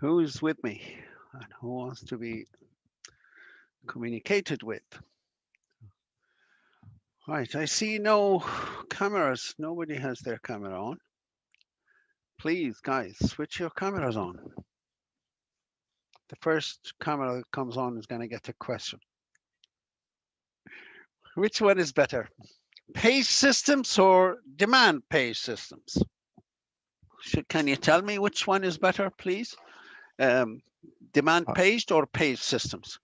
Who is with me and who wants to be communicated with? Right, I see no cameras. Nobody has their camera on. Please, guys, switch your cameras on. The first camera that comes on is going to get a question. Which one is better? Page systems or demand page systems? Can you tell me which one is better, please? Demand paged or page systems?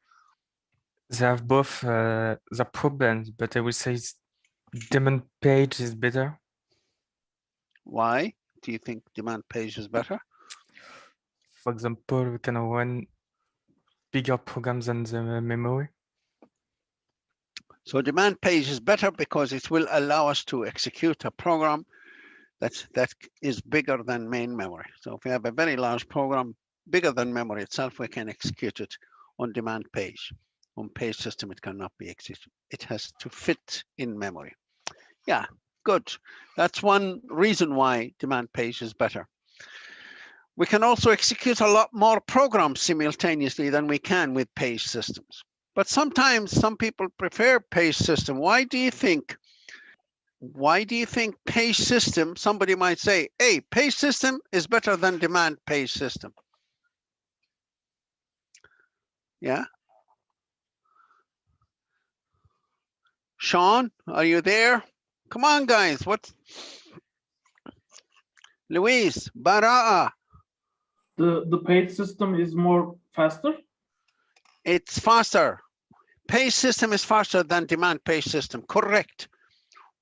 They have both the problems, but I would say demand page is better. Why do you think demand page is better? For example, we can run bigger programs than the memory. So demand page is better because it will allow us to execute a program that is bigger than main memory. So if we have a very large program, bigger than memory itself, we can execute it on demand page. On page system, it cannot be executed. It has to fit in memory. Yeah, good. That's one reason why demand page is better. We can also execute a lot more programs simultaneously than we can with page systems. But sometimes some people prefer page system. Why do you think? Why do you think page system, somebody might say, hey, page system is better than demand page system? Yeah. Sean, are you there? Come on, guys. What? Luis, Bara'a. The page system is more faster? It's faster. Page system is faster than demand page system. Correct.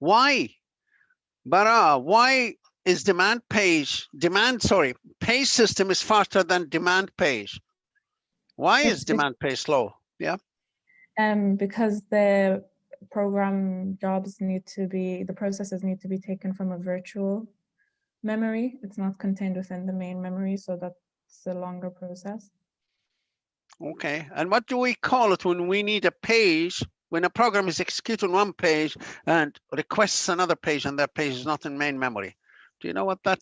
Why? Bara'a, why is page system is faster than demand page? Why is demand page slow? Yeah. Because the program jobs need to be, the processes need to be taken from a virtual memory. It's not contained within the main memory, so that's a longer process. Okay, and what do we call it when we need a page, when a program is executing one page and requests another page and that page is not in main memory? Do you know what that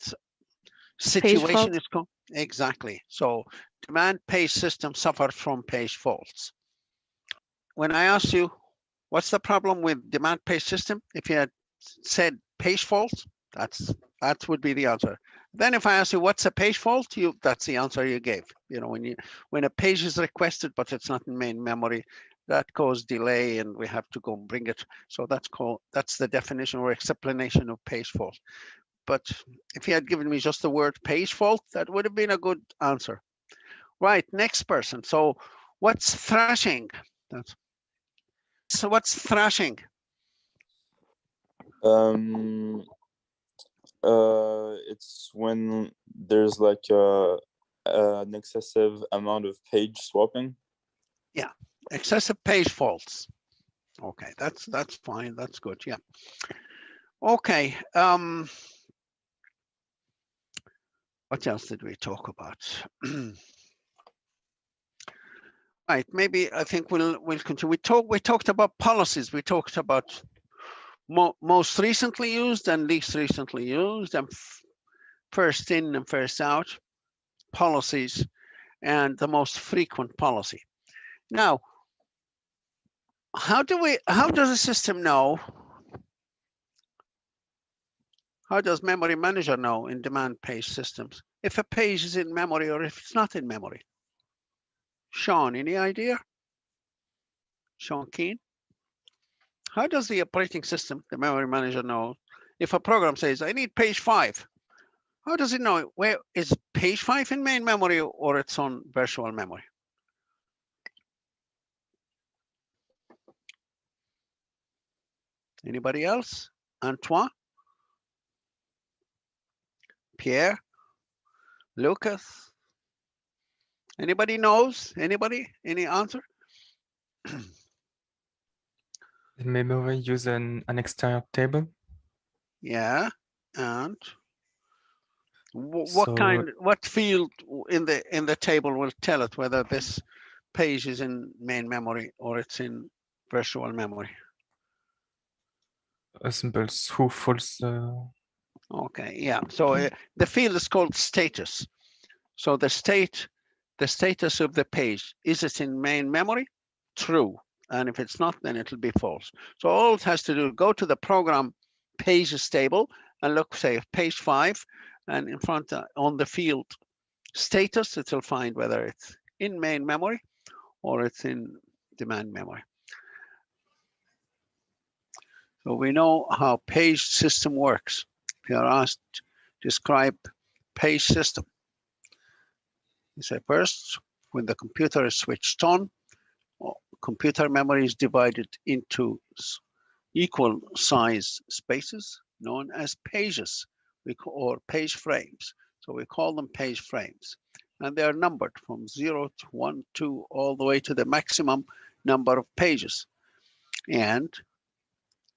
situation is called? Exactly. So demand page system suffers from page faults. When I asked you, what's the problem with demand page system? If you had said page faults, that would be the answer. Then if I ask you what's a page fault, that's the answer you gave. You know, when a page is requested but it's not in main memory, that causes delay and we have to go bring it. So that's the definition or explanation of page fault. But if you had given me just the word page fault, that would have been a good answer. Right, next person. So what's thrashing? So what's thrashing? It's when there's like an excessive amount of page swapping. Yeah, excessive page faults. Okay, that's fine. That's good. Yeah. Okay. What else did we talk about? Right. Maybe I think we'll continue. We talked about policies. We talked about most recently used and least recently used, and first in and first out policies, and the most frequent policy. Now, how does a system know? How does memory manager know in demand page systems if a page is in memory or if it's not in memory? Sean, any idea? Sean Keen? How does the operating system, the memory manager, know if a program says, I need page 5? How does it know where is page 5 in main memory or it's on virtual memory? Anybody else? Antoine? Pierre? Lucas? Anybody knows? Anybody? Any answer? The memory use an exterior table. Yeah, and what field in the table will tell it whether this page is in main memory or it's in virtual memory? A simple true false. Okay, yeah. So the field is called status. So the status of the page, is it in main memory? True. And if it's not, then it'll be false. So all it has to do, go to the program pages table and look, say, page 5, and in front on the field status, it'll find whether it's in main memory or it's in demand memory. So we know how page system works. If you are asked, describe page system. You say first, when the computer is switched on, computer memory is divided into equal size spaces known as pages, or page frames. So we call them page frames. And they are numbered from 0 to 1, 2, all the way to the maximum number of pages. And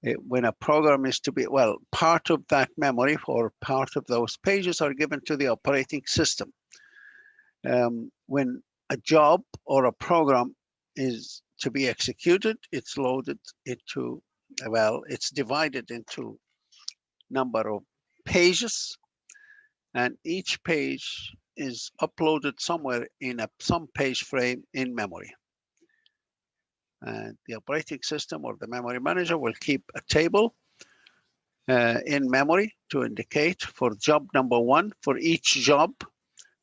when a program is to be, well, part of that memory or part of those pages are given to the operating system. When a job or a program is to be executed, it's loaded into, well, it's divided into number of pages, and each page is uploaded somewhere in some page frame in memory. And the operating system or the memory manager will keep a table in memory to indicate for job number 1, for each job,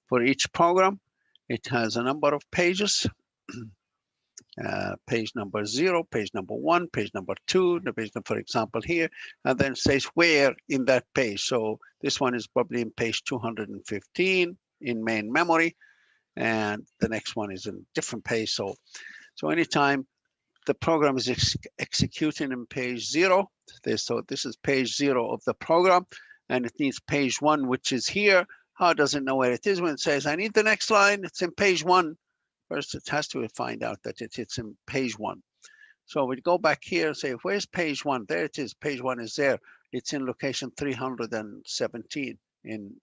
for each program, it has a number of pages. Page number 0, page number 1, page number 2, the page, for example, here, and then says where in that page. So this one is probably in page 215 in main memory, and the next one is in different page. So anytime the program is executing in page 0, so this is page 0 of the program, and it needs page 1, which is here. How does it know where it is when it says, I need the next line? It's in page 1. First, it has to find out that it's in page 1. So we go back here and say, where's page 1? There it is. Page 1 is there. It's in location 317, in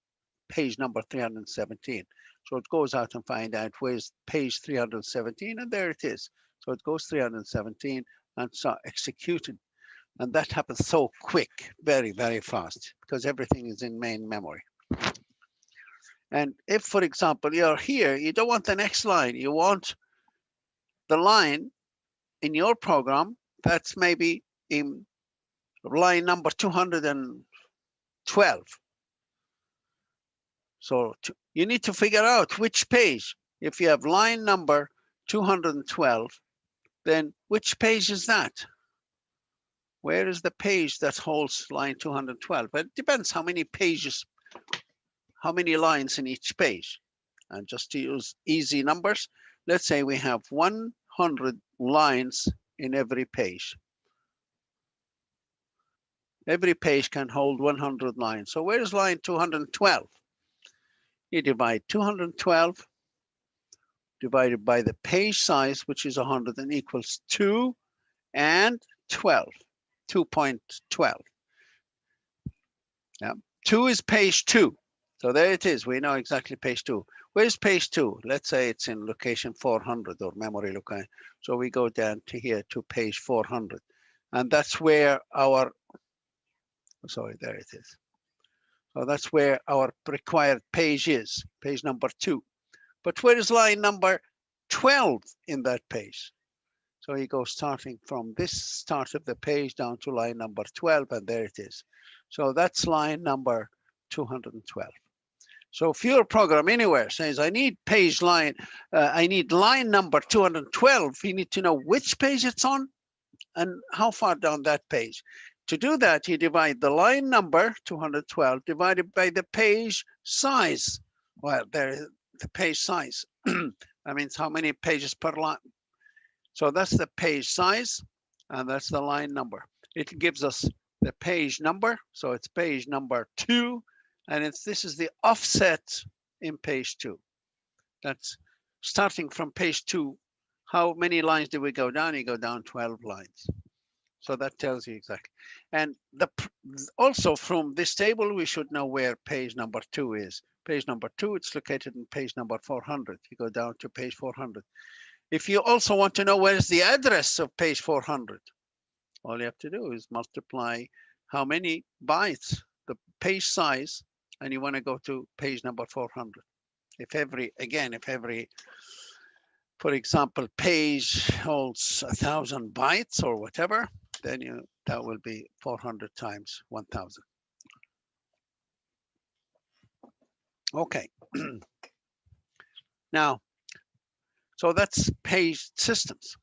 page number 317. So it goes out and find out where's page 317, and there it is. So it goes 317 and start executing. And that happens so quick, very, very fast, because everything is in main memory. And if, for example, you're here, you don't want the next line, you want the line in your program that's maybe in line number 212. So you need to figure out which page. If you have line number 212, then which page is that? Where is the page that holds line 212? But it depends how many pages, how many lines in each page. And just to use easy numbers, let's say we have 100 lines in every page. Every page can hold 100 lines. So where's line 212? You divide 212 divided by the page size, which is 100, and equals 2 and 12, 2.12. Yeah. 2 is page 2. So there it is. We know exactly page 2. Where's page 2? Let's say it's in location 400 or memory location. So we go down to here to page 400. And that's where our, sorry, there it is. So that's where our required page is, page number 2. But where is line number 12 in that page? So you go starting from this start of the page down to line number 12, and there it is. So that's line number 212. So if your program anywhere says, I need page line, I need line number 212, you need to know which page it's on and how far down that page. To do that, you divide the line number 212 divided by the page size. Well, there is the page size. That means how many pages per line. So that's the page size, and that's the line number. It gives us the page number. So it's page number 2, and this is the offset in page 2. That's starting from page 2. How many lines do we go down? You go down 12 lines. So that tells you exactly. And also from this table, we should know where page number 2 is. Page number 2, it's located in page number 400. You go down to page 400. If you also want to know where's the address of page 400, all you have to do is multiply how many bytes the page size and you want to go to page number 400. If every, for example, page holds 1,000 bytes or whatever, then that will be 400 times 1,000. Okay. Now, so that's page systems.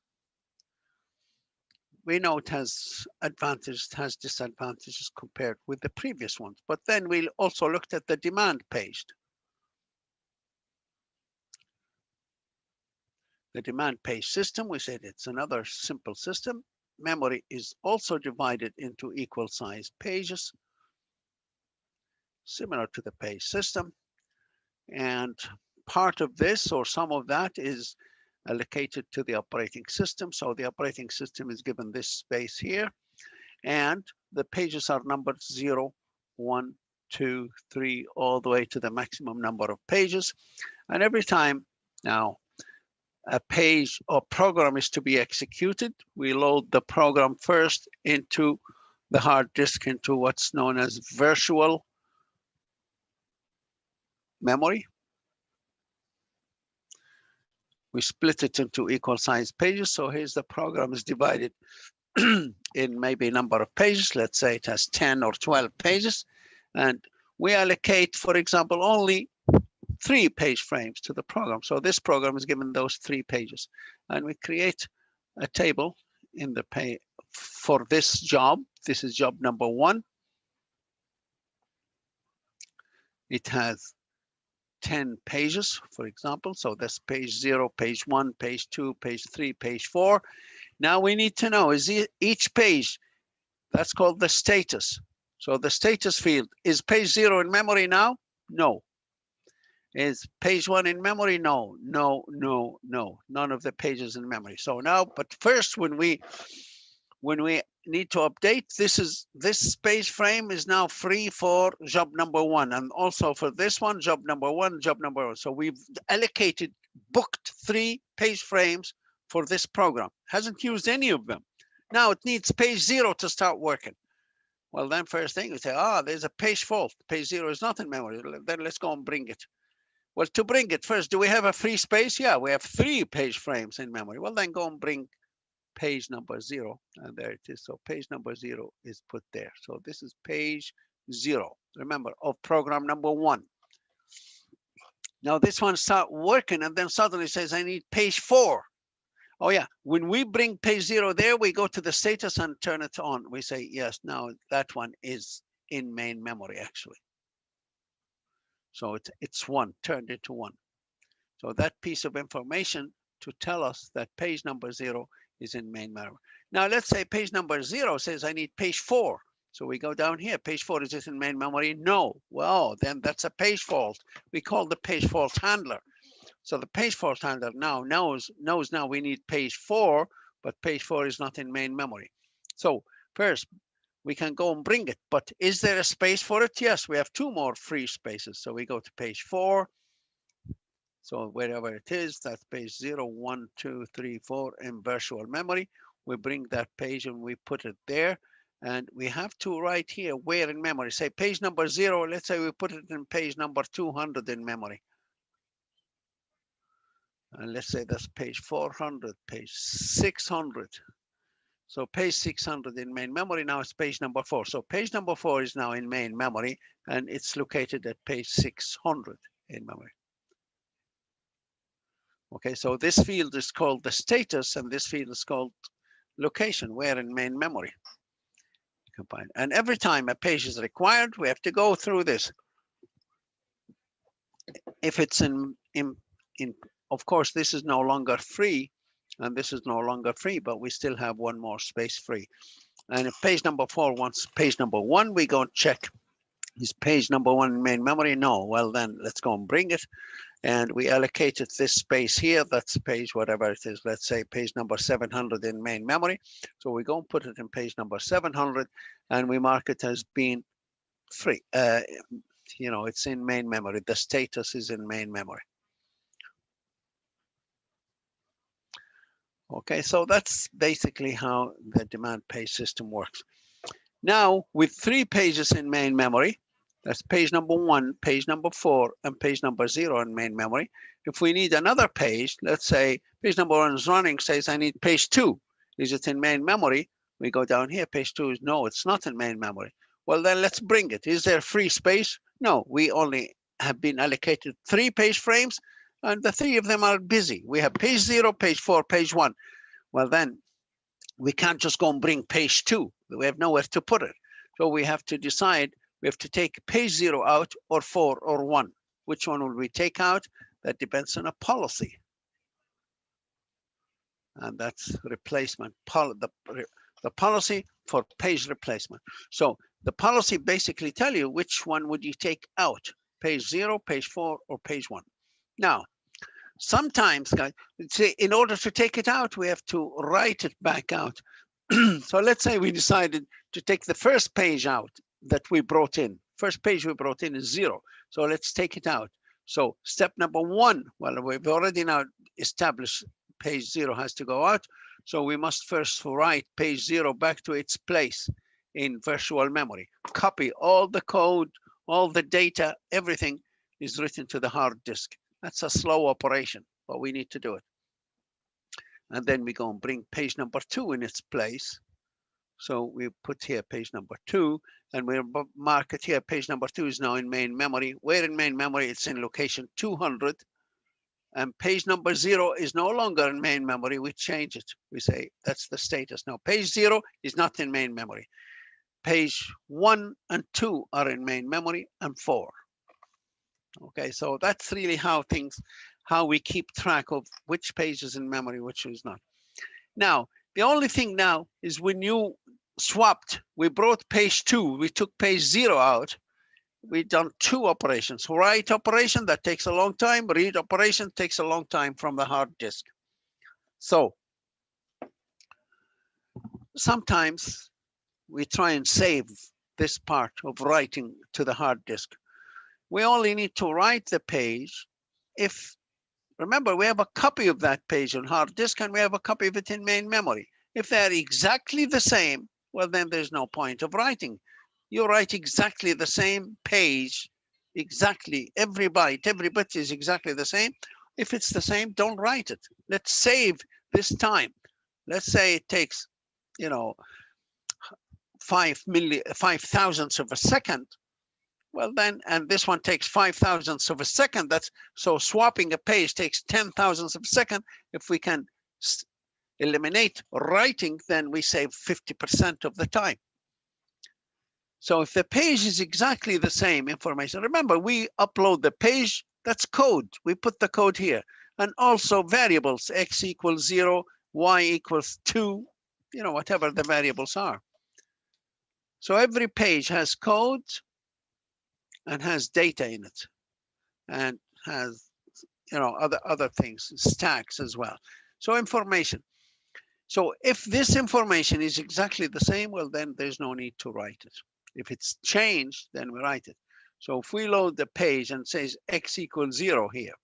We know it has advantages, it has disadvantages compared with the previous ones, but then we also looked at the demand page. The demand page system, we said it's another simple system. Memory is also divided into equal size pages, similar to the page system. And part of this or some of that is allocated to the operating system. So the operating system is given this space here, and the pages are numbered 0, 1, 2, 3, all the way to the maximum number of pages. And every time now a page or program is to be executed, we load the program first into the hard disk, into what's known as virtual memory. We split it into equal size pages. So here's the program is divided in maybe a number of pages. Let's say it has 10 or 12 pages. And we allocate, for example, only 3 page frames to the program. So this program is given those 3 pages. And we create a table in the pay for this job. This is job number 1. It has 10 pages, for example. So that's page 0, page 1, page 2, page 3, page 4. Now we need to know, is each page, that's called the status. So the status field, is page 0 in memory now? No. Is page 1 in memory? No, no, no, no. None of the pages in memory. So now, but first when we need to update, this page frame is now free for job number 1, and also for this one, job number 1, job number 1. So we've allocated, booked 3 page frames for this program. Hasn't used any of them. Now it needs page 0 to start working. Well, then first thing we say, there's a page fault. Page 0 is not in memory. Then let's go and bring it. Well, to bring it first, do we have a free space? Yeah, we have 3 page frames in memory. Well, then go and bring page number 0, and there it is. So page number 0 is put there. So this is page 0, remember, of program number 1. Now this one start working, and then suddenly says, I need page 4. Oh yeah, when we bring page 0 there, we go to the status and turn it on. We say, yes, now that one is in main memory actually. So it's 1, turned into 1. So that piece of information to tell us that page number 0 is in main memory. Now let's say page number 0 says I need page 4. So we go down here, page 4, is this in main memory? No. Well, then that's a page fault. We call the page fault handler. So the page fault handler now knows now we need page 4, but page 4 is not in main memory. So first we can go and bring it, but is there a space for it? Yes, we have 2 more free spaces. So we go to page 4. So wherever it is, that's page 0, 1, 2, 3, 4 in virtual memory. We bring that page and we put it there. And we have to write here where in memory. Say page number 0, let's say we put it in page number 200 in memory. And let's say that's page 400, page 600. So page 600 in main memory, now it's page number 4. So page number 4 is now in main memory, and it's located at page 600 in memory. Okay, so this field is called the status, and this field is called location, where in main memory. And every time a page is required, we have to go through this. If it's of course, this is no longer free, and this is no longer free, but we still have 1 more space free. And if page number 4 wants page number 1, we go and check, is page number 1 in main memory? No. Well, then let's go and bring it. And we allocated this space here, that's page whatever it is, let's say page number 700 in main memory. So we go and put it in page number 700, and we mark it as being free. It's in main memory. The status is in main memory. Okay, so that's basically how the demand page system works. Now, with 3 pages in main memory, That's page number 1, page number 4, and page number 0 in main memory. If we need another page, let's say page number 1 is running, says I need page 2. Is it in main memory? We go down here, page 2 is no, it's not in main memory. Well, then let's bring it. Is there free space? No, we only have been allocated 3 page frames, and the 3 of them are busy. We have page 0, page 4, page 1. Well, then we can't just go and bring page 2. We have nowhere to put it. So we have to decide, we have to take page 0 out, or 4 or 1. Which one will we take out? That depends on a policy. And that's replacement, the policy for page replacement. So the policy basically tell you which one would you take out, page 0, page 4, or page 1. Now, sometimes, guys, in order to take it out, we have to write it back out. So let's say we decided to take the first page out that we brought in. First page we brought in is 0. So let's take it out. So step number 1, well, we've already now established page 0 has to go out. So we must first write page 0 back to its place in virtual memory. Copy all the code, all the data, everything is written to the hard disk. That's a slow operation, but we need to do it. And then we go and bring page number 2 in its place. So we put here page number 2, and we mark it here. Page number 2 is now in main memory. Where in main memory? It's in location 200. And page number 0 is no longer in main memory. We change it. We say that's the status. Now, page 0 is not in main memory. Page 1 and 2 are in main memory, and 4. Okay, so that's really how we keep track of which page is in memory, which is not. Now, the only thing now is when you swapped, we brought page 2, we took page 0 out. We've done 2 operations. Write operation, that takes a long time. Read operation takes a long time from the hard disk. So sometimes we try and save this part of writing to the hard disk. We only need to write the page if, remember, we have a copy of that page on hard disk and we have a copy of it in main memory. If they're exactly the same, well, then there's no point of writing. You write exactly the same page, exactly every byte, every bit is exactly the same. If it's the same, don't write it. Let's save this time. Let's say it takes, 5 thousandths of a second. Well then, and this one takes 5 thousandths of a second. So swapping a page takes 10 thousandths of a second. If we can eliminate writing, then we save 50% of the time. So if the page is exactly the same information, remember, we upload the page, that's code. We put the code here. And also variables, x equals 0, y equals 2, whatever the variables are. So every page has code and has data in it, and has, other things, stacks as well. So information. So if this information is exactly the same, well, then there's no need to write it. If it's changed, then we write it. So if we load the page and says x equals 0 here,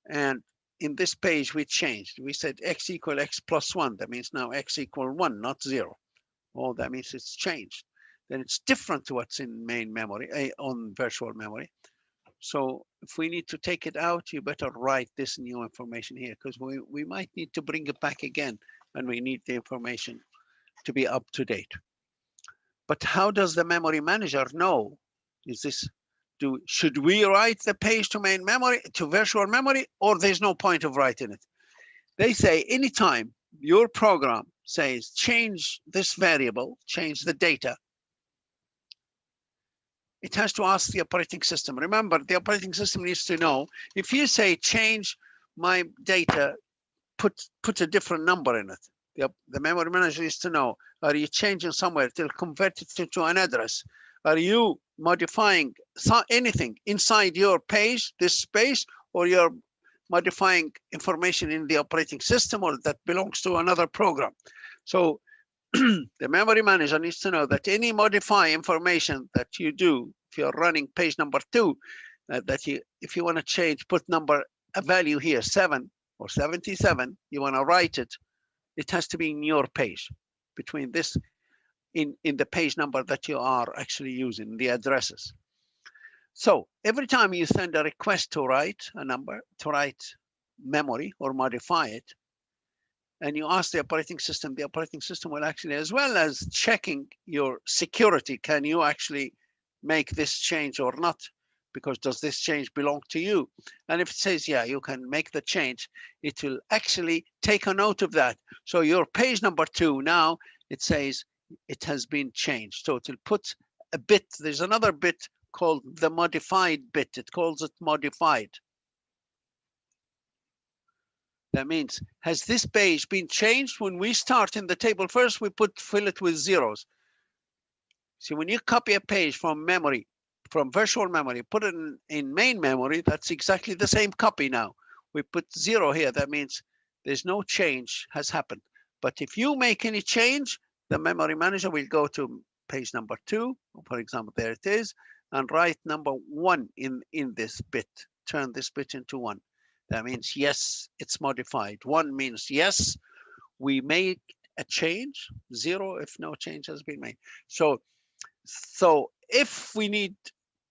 and in this page we changed, we said x equal x plus 1. That means now x equal 1, not 0. Oh, that means it's changed. Then it's different to what's in main memory, on virtual memory. So if we need to take it out, you better write this new information here, because we might need to bring it back again, and we need the information to be up to date. But how does the memory manager know? Should we write the page to main memory, to virtual memory, or there's no point of writing it? They say anytime your program says change this variable, change the data, it has to ask the operating system. Remember, the operating system needs to know, if you say change my data, put a different number in it. The memory manager needs to know, are you changing somewhere to convert it to an address? Are you modifying anything inside your page, this space, or you're modifying information in the operating system, or that belongs to another program? So the memory manager needs to know that any modify information that you do, if you're running page number 2, if you want to change, put a value here, 7 or 77, you want to write it, it has to be in your page. Between this, in the page number that you are actually using, the addresses. So every time you send a request to write a number, to write memory or modify it, and you ask the operating system will actually, as well as checking your security, can you actually make this change or not? Because does this change belong to you? And if it says, yeah, you can make the change, it will actually take a note of that. So your page number 2 now, it says it has been changed. So it will put a bit, there's another bit called the modified bit. It calls it modified. That means, has this page been changed? When we start in the table first, we fill it with zeros. See, when you copy a page from memory, from virtual memory, put it in main memory, that's exactly the same copy now. We put 0 here. That means there's no change has happened. But if you make any change, the memory manager will go to page number 2, for example, there it is, and write number 1 in this bit, turn this bit into 1. That means, yes, it's modified. 1 means, yes, we make a change. 0 if no change has been made. So if we need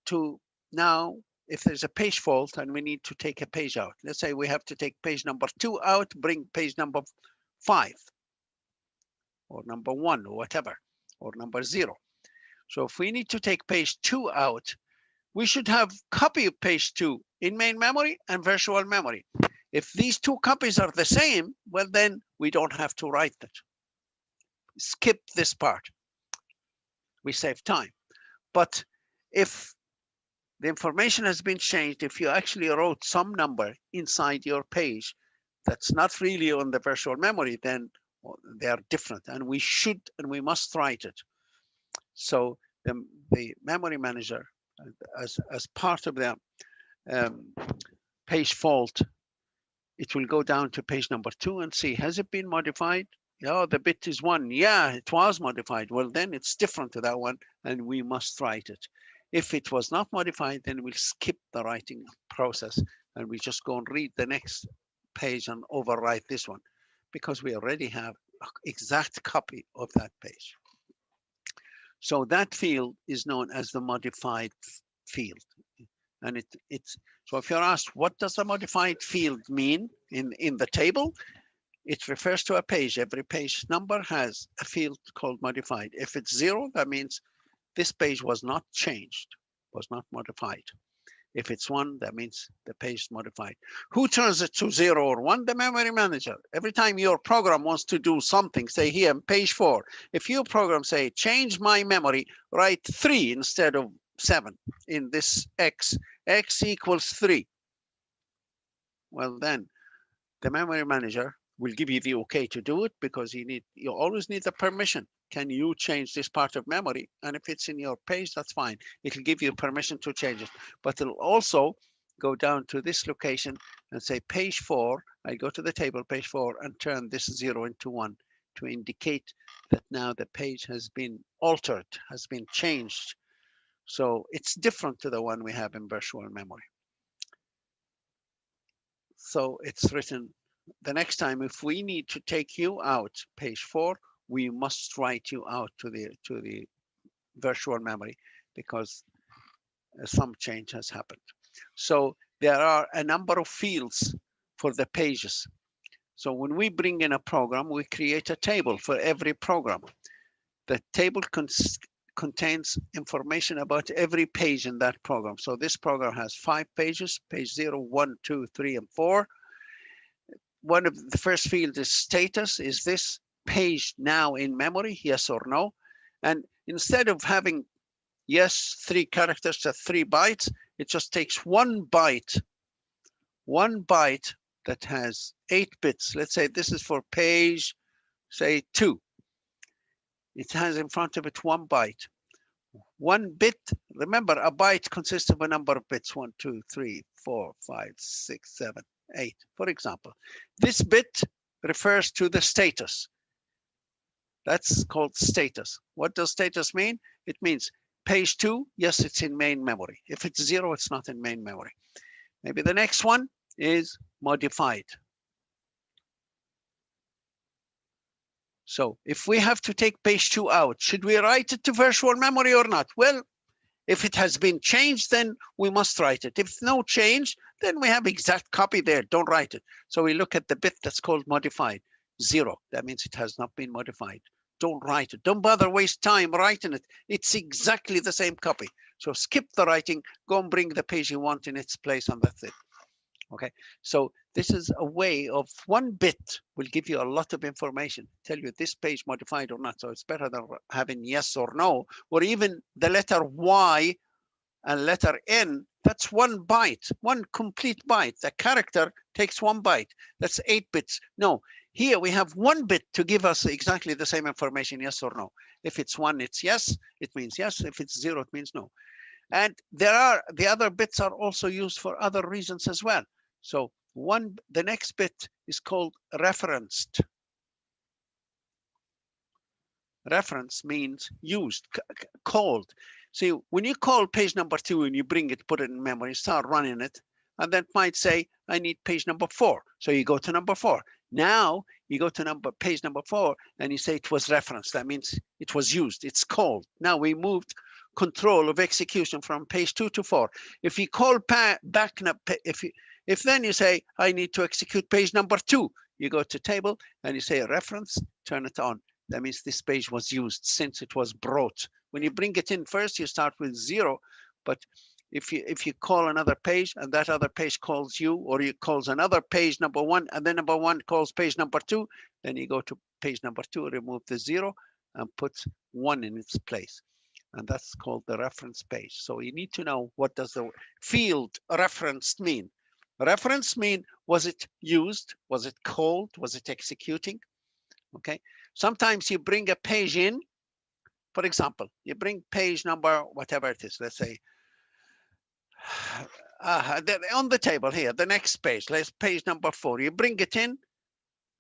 to now, if there's a page fault and we need to take a page out, let's say we have to take page number 2 out, bring page number 5 or number 1 or whatever, or number 0. So if we need to take page 2 out, we should have copy of page 2 in main memory and virtual memory. If these 2 copies are the same, well, then we don't have to write that. Skip this part. We save time. But if the information has been changed, if you actually wrote some number inside your page that's not really on the virtual memory, then they are different, and we should and we must write it. So the memory manager, as part of the page fault, it will go down to page number 2 and see, has it been modified? Oh, the bit is 1. Yeah, it was modified. Well, then it's different to that one, and we must write it. If it was not modified, then we'll skip the writing process, and we just go and read the next page and overwrite this one, because we already have an exact copy of that page. So that field is known as the modified field. And so if you're asked, what does a modified field mean in the table? It refers to a page. Every page number has a field called modified. If it's 0, that means this page was not changed, was not modified. If it's 1, that means the page is modified. Who turns it to 0 or 1? The memory manager. Every time your program wants to do something, say here on page 4, if your program say, change my memory, write 3 instead of 7 in this x equals 3. Well, then the memory manager will give you the okay to do it, because you always need the permission. Can you change this part of memory? And if it's in your page, that's fine. It'll give you permission to change it. But it'll also go down to this location and say page 4. I go to the table page 4 and turn this 0 into 1 to indicate that now the page has been altered, has been changed. So it's different to the one we have in virtual memory. So it's written, the next time if we need to take you out, page 4, we must write you out to the virtual memory, because some change has happened. So there are a number of fields for the pages. So when we bring in a program, we create a table for every program. The table contains information about every page in that program. So this program has 5 pages, page 0, 1, 2, 3, and 4. One of the first field is status. Is this page now in memory? Yes or no? And instead of having yes, 3 characters to 3 bytes, it just takes 1 byte that has 8 bits. Let's say this is for page, say 2. It has in front of it 1 byte. 1 bit, remember, a byte consists of a number of bits, 1, 2, 3, 4, 5, 6, 7, 8, for example. This bit refers to the status. That's called status. What does status mean? It means page 2, yes, it's in main memory. If it's 0, it's not in main memory. Maybe the next one is modified. So if we have to take page 2 out, should we write it to virtual memory or not? Well, if it has been changed, then we must write it. If no change, then we have exact copy there. Don't write it. So we look at the bit that's called modified, 0. That means it has not been modified. Don't write it. Don't bother waste time writing it. It's exactly the same copy. So skip the writing, go and bring the page you want in its place, and that's it. Okay, so this is a way of one bit will give you a lot of information, tell you this page modified or not. So it's better than having yes or no, or even the letter Y and letter N. That's 1 byte, 1 complete byte. The character takes 1 byte. That's 8 bits. No, here we have 1 bit to give us exactly the same information, yes or no. If it's 1, it's yes, it means yes. If it's 0, it means no. And the other bits are also used for other reasons as well. So the next bit is called referenced. Reference means used, called. See, when you call page number 2 and you bring it, put it in memory, start running it, and then might say, I need page number 4. So you go to number 4. Now you go to page number 4 and you say it was referenced. That means it was used, it's called. Now we moved control of execution from page 2 to 4. If you call back, if then you say, I need to execute page number 2, you go to table and you say reference, turn it on. That means this page was used since it was brought. When you bring it in first, you start with 0. But if you call another page and that other page calls you, or you calls another page number 1, and then number 1 calls page number 2, then you go to page number 2, remove the 0 and put 1 in its place. And that's called the reference page. So you need to know, what does the field referenced mean? Reference mean, was it used? Was it called? Was it executing? Okay. Sometimes you bring a page in. For example, you bring page number, whatever it is, let's say, on the table here, the next page, let's page number 4. You bring it in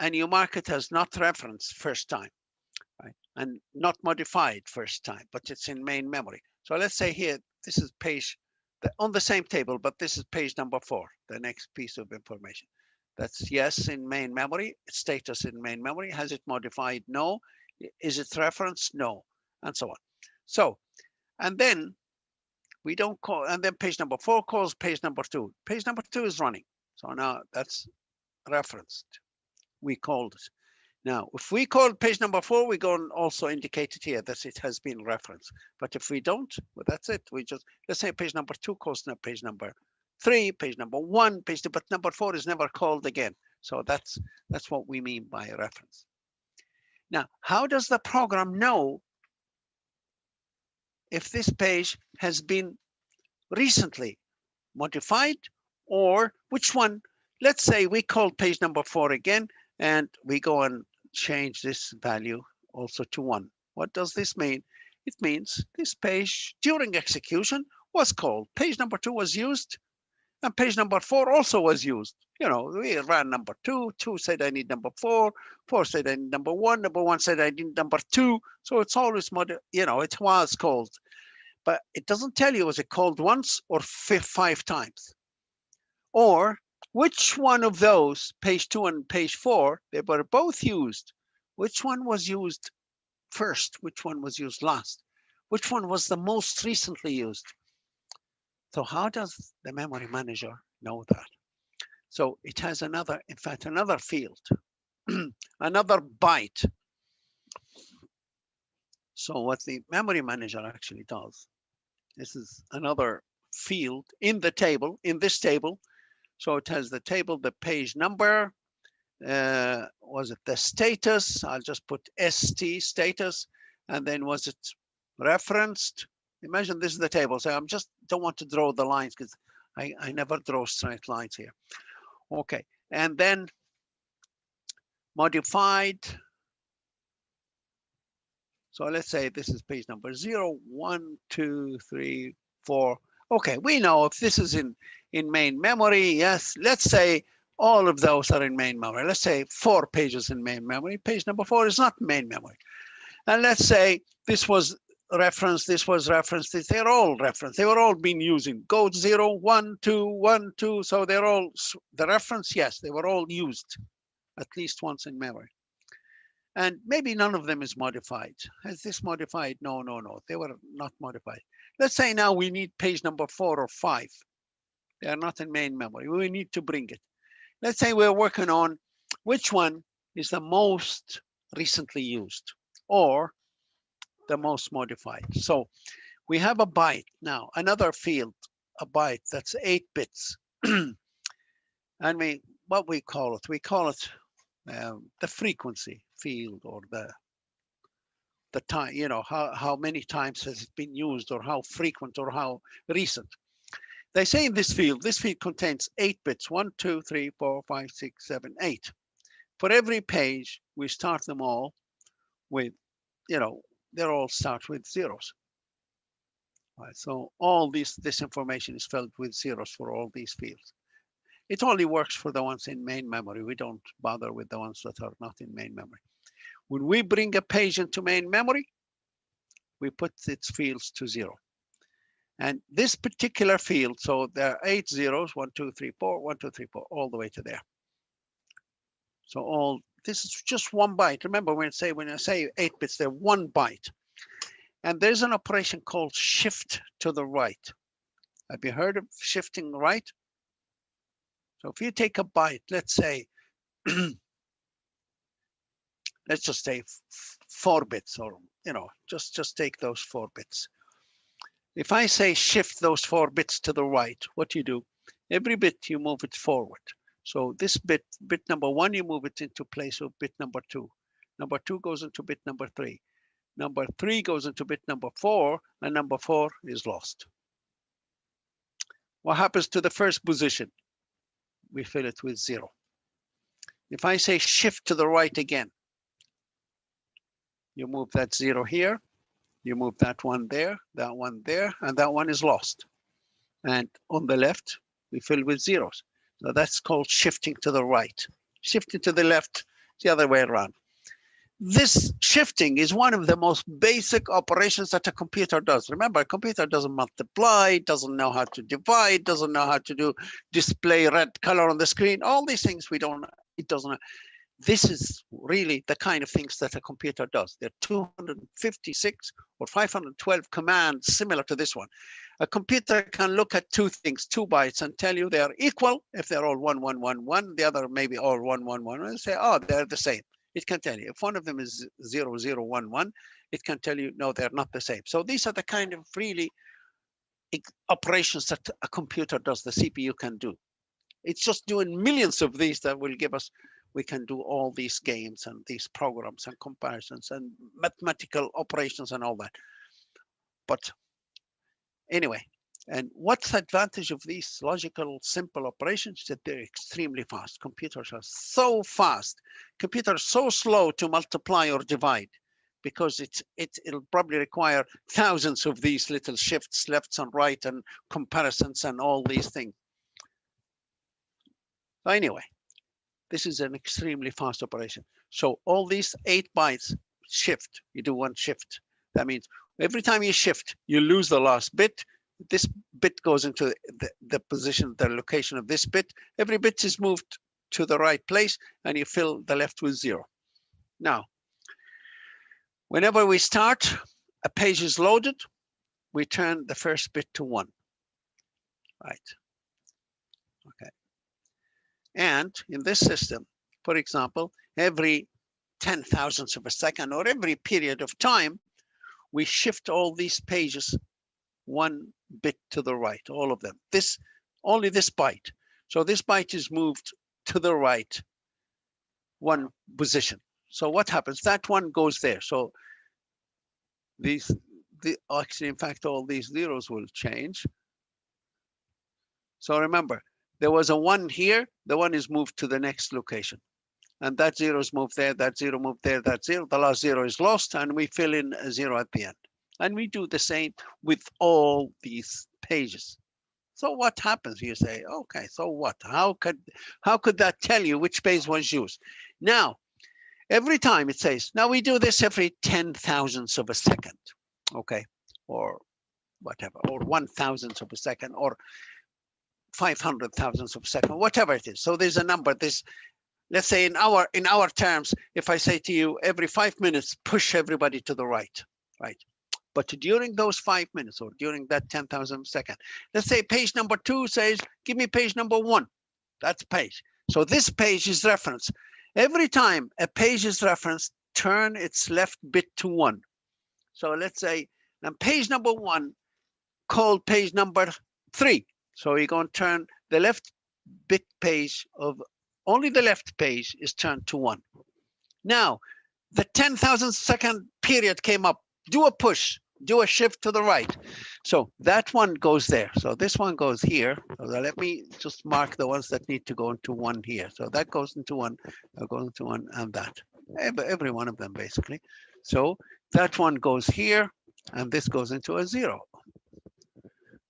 and you mark it as not referenced first time, right? And not modified first time, but it's in main memory. So let's say here, this is page on the same table, but this is page number 4, the next piece of information. That's yes in main memory, status in main memory. Has it modified? No. Is it referenced? No, and so on. So, and then we don't call, and then page number 4 calls page number 2. Page number 2 is running. So now that's referenced. We called it. Now, if we call page number 4, we go and also indicate it here that it has been referenced. But if we don't, well, that's it. We just, let's say page number 2 calls now page number 3, page number 1, page 2, but number 4 is never called again. So that's what we mean by a reference. Now, how does the program know if this page has been recently modified, or which one? Let's say we call page number 4 again, and we go and change this value also to 1. What does this mean? It means this page during execution was called. Page number 2 was used, and page number 4 also was used. You know, we ran number 2, 2 said I need number 4, 4 said I need number 1, number 1 said I need number 2. So it's always, you know, it was called. But it doesn't tell you, was it called once or 5 times? Or which one of those, page 2 and page 4, they were both used. Which one was used first? Which one was used last? Which one was the most recently used? So how does the memory manager know that? So it has another, in fact, another field, another byte. So what the memory manager actually does, this is another field in the table, in this table. So it has the table, the page number, was it the status? I'll just put ST, status, and then was it referenced? Imagine this is the table. So I'm just don't want to draw the lines because I never draw straight lines here. Okay, and then modified. So let's say this is page number 0, 1, 2, 3, 4. Okay, we know if this is in main memory, yes, let's say all of those are in main memory. Let's say 4 pages in main memory. Page number 4 is not main memory. And let's say this was referenced, this was referenced, they're all referenced. They were all being using go 0, 1, 2, 1, 2. So they're all the reference, yes, they were all used at least once in memory. And maybe none of them is modified. Is this modified? No, no, no, they were not modified. Let's say now we need page number 4 or 5. They are not in main memory. We need to bring it. Let's say we're working on which one is the most recently used or the most modified. So we have a byte now, another field, a byte that's 8 bits. And what we call it? We call it the frequency field, or the time, you know, how many times has it been used, or how frequent, or how recent. They say in this field contains 8 bits, 1, 2, 3, 4, 5, 6, 7, 8. For every page, we start them all with, you know, they all start with zeros. Right, so all this information is filled with zeros for all these fields. It only works for the ones in main memory. We don't bother with the ones that are not in main memory. When we bring a page into main memory, we put its fields to 0. And this particular field, so there are 8 zeros, 1, 2, 3, 4, 1, 2, 3, 4, all the way to there. So this is just 1 byte. Remember, when I say 8 bits, they're 1 byte. And there's an operation called shift to the right. Have you heard of shifting right? So if you take a byte, let's say, let's just say 4 bits, or, you know, just take those 4 bits. If I say shift those 4 bits to the right, what do you do? Every bit you move it forward. So this bit number 1, you move it into place of bit number 2. Number 2 goes into bit number 3. Number 3 goes into bit number 4, and number 4 is lost. What happens to the first position? We fill it with 0. If I say shift to the right again, you move that 0 here, you move that one there, and that one is lost. And on the left, we fill with zeros. So that's called shifting to the right. Shifting to the left, the other way around. This shifting is one of the most basic operations that a computer does. Remember, a computer doesn't multiply, doesn't know how to divide, doesn't know how to display red color on the screen. All these things it doesn't know. This is really the kind of things that a computer does. There are 256 or 512 commands similar to this one. A computer can look at 2 things, 2 bytes, and tell you they are equal if they're all 1, 1, 1, 1. The other maybe all 1, 1, 1, and say, oh, they're the same. It can tell you. If one of them is 0, 0, 1, 1, it can tell you, no, they're not the same. So these are the kind of really operations that a computer does, the CPU can do. It's just doing millions of these that will give us, we can do all these games and these programs and comparisons and mathematical operations and all that. But anyway, and what's the advantage of these logical, simple operations? That they're extremely fast. Computers are so fast. Computers are so slow to multiply or divide, because it'll probably require thousands of these little shifts, lefts and right, and comparisons and all these things. So anyway, this is an extremely fast operation. So all these 8 bytes shift. You do 1 shift. That means every time you shift, you lose the last bit. This bit goes into the position, the location of this bit. Every bit is moved to the right place, and you fill the left with 0. Now, whenever we start, a page is loaded, we turn the first bit to 1. Right. Okay. And in this system, for example, every 10 thousandths of a second or every period of time, we shift all these pages 1 bit to the right, all of them. Only this byte. So this byte is moved to the right 1 position. So what happens? That one goes there. So actually, in fact, all these zeros will change. So remember, there was a 1 here. The 1 is moved to the next location. And that 0 is moved there, that 0 moved there, that 0. The last 0 is lost, and we fill in a 0 at the end. And we do the same with all these pages. So what happens? You say, okay, so what? How could that tell you which page was used? Now, every time it says, now we do this every 10 thousandths of a second, okay, or whatever, or 1 thousandth of a second, or 500 thousandths of a second, whatever it is. So there's a number. let's say in our terms, if I say to you every 5 minutes, push everybody to the right, right? But during those 5 minutes or during that 10,000 second, let's say page number 2 says, give me page number 1. That's page. So this page is referenced. Every time a page is referenced, turn its left bit to 1. So let's say, and page number 1 called page number 3. So you're going to turn the left bit page of only the left page is turned to 1. Now, the 10,000 second period came up. Do a push, do a shift to the right. So that one goes there. So this one goes here. So let me just mark the ones that need to go into 1 here. So that goes into 1, that goes into 1, and that. Every one of them, basically. So that one goes here, and this goes into a 0.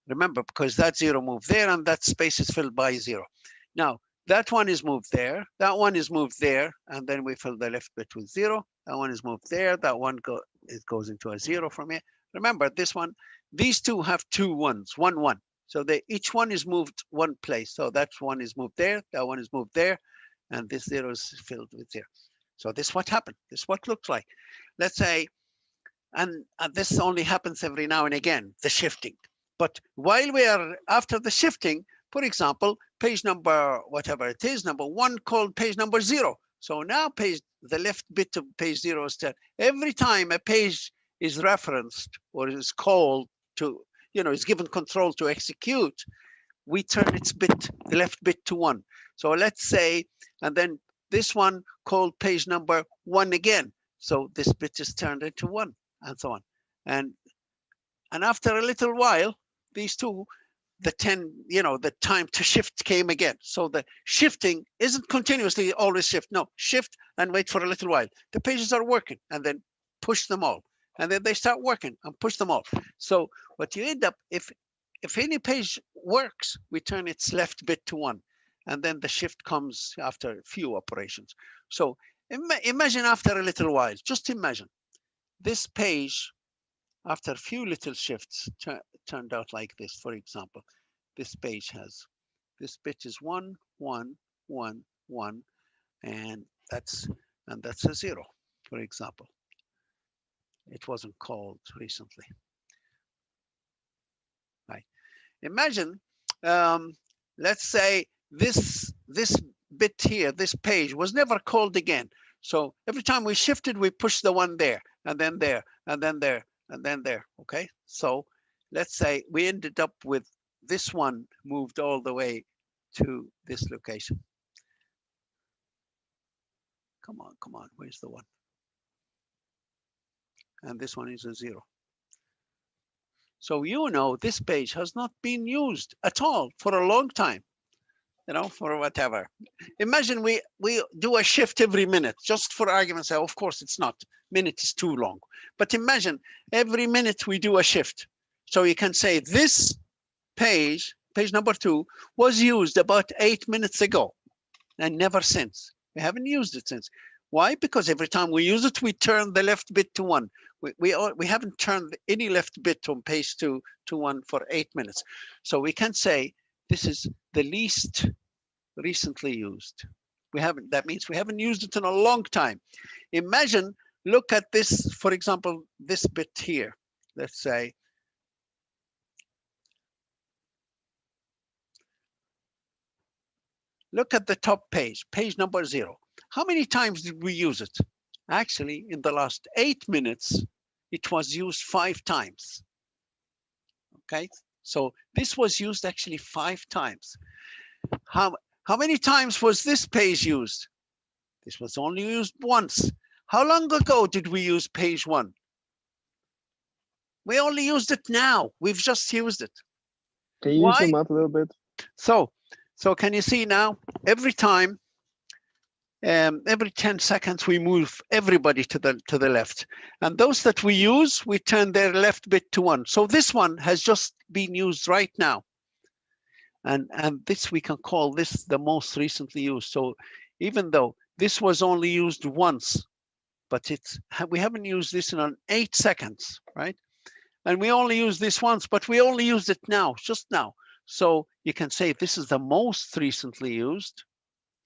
Remember, because that 0 moved there, and that space is filled by 0. Now, that one is moved there, that one is moved there, and then we fill the left bit with 0. That one is moved there, that one goes into a 0 from here. Remember, this one, these two have 2 1s, 1 1. So each one is moved 1 place. So that one is moved there, that one is moved there, and this 0 is filled with 0. So this is what happened. This is what it looks like. Let's say, and this only happens every now and again, the shifting. But while we are after the shifting, for example, page number, whatever it is, number 1 called page number 0. So now the left bit of page 0 is turned. Every time a page is referenced or is called to, is given control to execute, we turn the left bit to 1. So let's say, and then this one called page number 1 again. So this bit is turned into 1 and so on. And after a little while, these two, the time to shift came again. So the shifting isn't continuously always shift. No, shift and wait for a little while. The pages are working and then push them all. And then they start working and push them all. So what you end up, if any page works, we turn its left bit to 1. And then the shift comes after a few operations. So imagine after a little while, just imagine this page, after a few little shifts, turned out like this. For example, this page has, this bit is 1 1 1 1, and that's a 0, for example. It wasn't called recently. Right. Imagine, let's say this bit here, this page was never called again. So every time we shifted, we pushed the 1 there, and then there, and then there, and then there. Okay. So let's say we ended up with this one moved all the way to this location. Come on, where's the 1? And this one is a 0. So this page has not been used at all for a long time, for whatever. Imagine we do a shift every minute, just for argument's sake. Of course, it's not. Minute is too long. But imagine every minute we do a shift. So you can say this page number 2, was used about 8 minutes ago and never since. We haven't used it since. Why? Because every time we use it, we turn the left bit to 1. We haven't turned any left bit on page 2 to 1 for 8 minutes. So we can say this is the least recently used. That means we haven't used it in a long time. Imagine, look at this, for example, this bit here. Let's say, look at the top page, page number 0. How many times did we use it? Actually, in the last 8 minutes, it was used 5 times. Okay, so this was used actually 5 times. How many times was this page used? This was only used once. How long ago did we use page 1? We only used it now. We've just used it. Can you zoom up a little bit? So can you see now? Every time, every 10 seconds, we move everybody to the left. And those that we use, we turn their left bit to 1. So this one has just been used right now. And this, we can call this the most recently used. So even though this was only used once, but we haven't used this in 8 seconds, right? And we only used this once, but we only used it now, just now. So you can say this is the most recently used.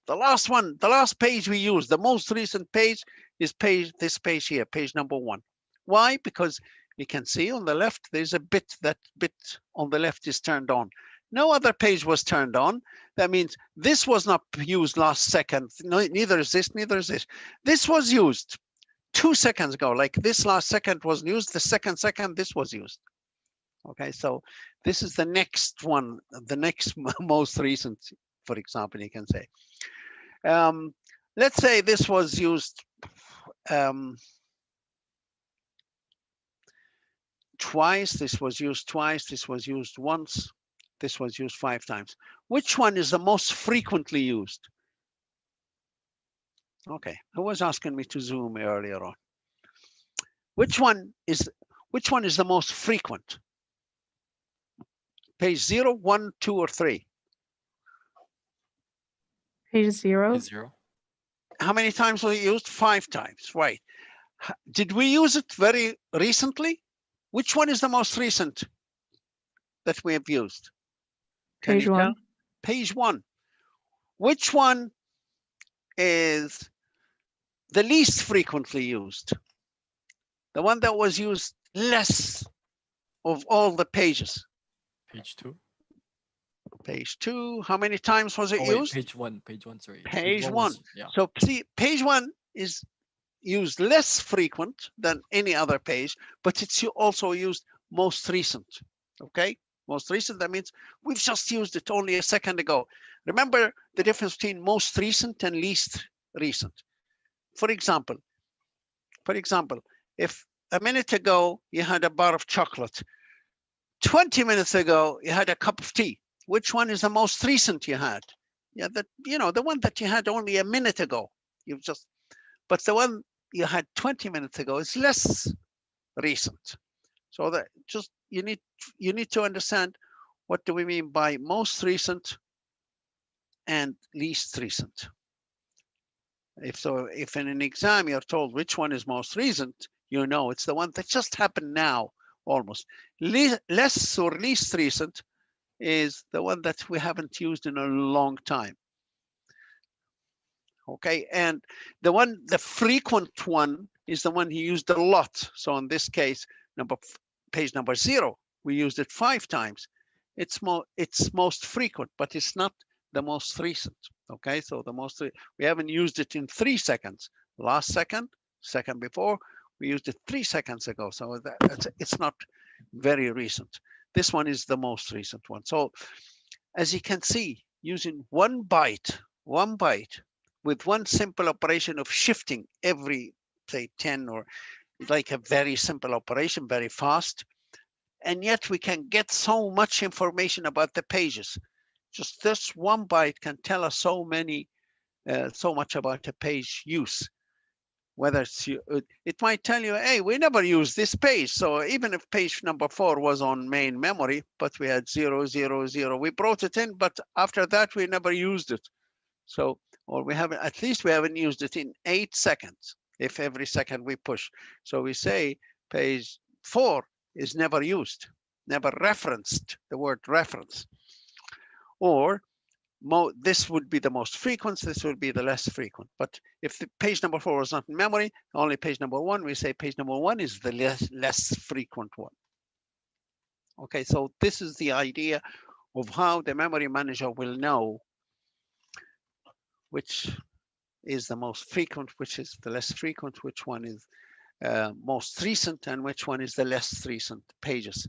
The last one, the last page we use, the most recent page is this page here, page number 1. Why? Because you can see on the left, there's a bit, that bit on the left is turned on. No other page was turned on. That means this was not used last second. No, neither is this, neither is this. This was used 2 seconds ago, like this last second was used, the second this was used. Okay, so this is the next one, the next most recent, for example, you can say. Let's say this was used twice, this was used twice, this was used once, this was used 5 times. Which one is the most frequently used? Okay, who was asking me to zoom earlier on? Which one is the most frequent? Page 0, 1, 2, or 3? Page 0. Page 0. How many times was it used? 5 times, right. Did we use it very recently? Which one is the most recent that we have used? Can Page you 1. tell? Page 1. Which one is the least frequently used? The one that was used less of all the pages. Page 2. Page 2. How many times was it Oh, wait, used? page 1. Page 1, sorry. Page 1. was- yeah. So see, page 1 is used less frequent than any other page, but it's also used most recent. Okay, most recent, that means we've just used it only a second ago. Remember the difference between most recent and least recent. For example, if a minute ago you had a bar of chocolate, 20 minutes ago you had a cup of tea, which one is the most recent you had? Yeah, the one that you had only a minute ago. But the one you had 20 minutes ago is less recent. So that just you need to understand, what do we mean by most recent and least recent? If in an exam you're told which one is most recent, you know it's the one that just happened now, almost. Less or least recent is the one that we haven't used in a long time. Okay, and the frequent one is the one he used a lot. So in this case, page number 0, we used it 5 times. It's most frequent, but it's not the most recent. Okay, so we haven't used it in 3 seconds. Last second before, we used it 3 seconds ago. So it's not very recent. This one is the most recent one. So as you can see, using one byte with one simple operation of shifting every, say, 10, or like a very simple operation, very fast. And yet we can get so much information about the pages. Just this one byte can tell us so much about a page use. Whether it might tell you, hey, we never used this page. So even if page number 4 was on main memory, but we had 0, 0, 0, we brought it in, but after that we never used it. So, or at least we haven't used it in 8 seconds, if every second we push. So we say page 4 is never used, never referenced, the word reference. Or this would be the most frequent, this would be the less frequent. But if the page number 4 was not in memory, only page number 1, we say page number 1 is the less frequent one. Okay, so this is the idea of how the memory manager will know which is the most frequent, which is the less frequent, which one is most recent, and which one is the less recent pages.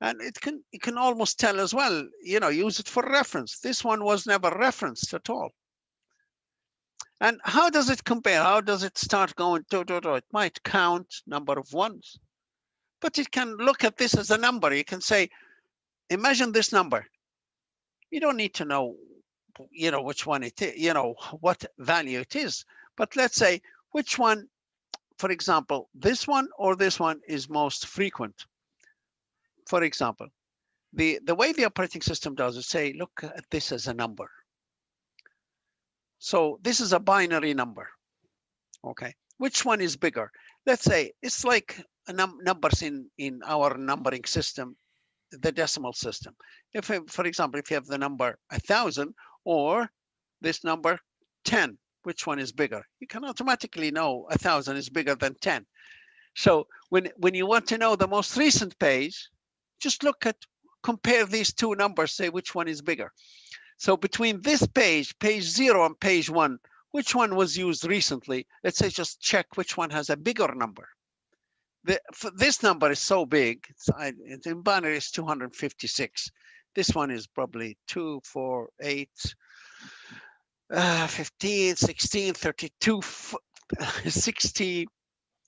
And it can almost tell as well, use it for reference. This one was never referenced at all. And how does it compare? How does it start going? It might count number of ones, but it can look at this as a number. You can say, imagine this number. You don't need to know, which one it is, what value it is. But let's say which one, for example, this one or this one is most frequent. For example, the way the operating system does is say, look at this as a number. So this is a binary number. Okay, which one is bigger? Let's say it's like numbers in our numbering system, the decimal system. For example, if you have the number 1,000 or this number 10, which one is bigger? You can automatically know 1,000 is bigger than 10. So when you want to know the most recent page, just compare these two numbers, say which one is bigger. So between this page 0 and page 1, which one was used recently? Let's say just check which one has a bigger number. This number is so big, it's in binary is 256. This one is probably 2, 4, 8, 15, 16, 32, 60,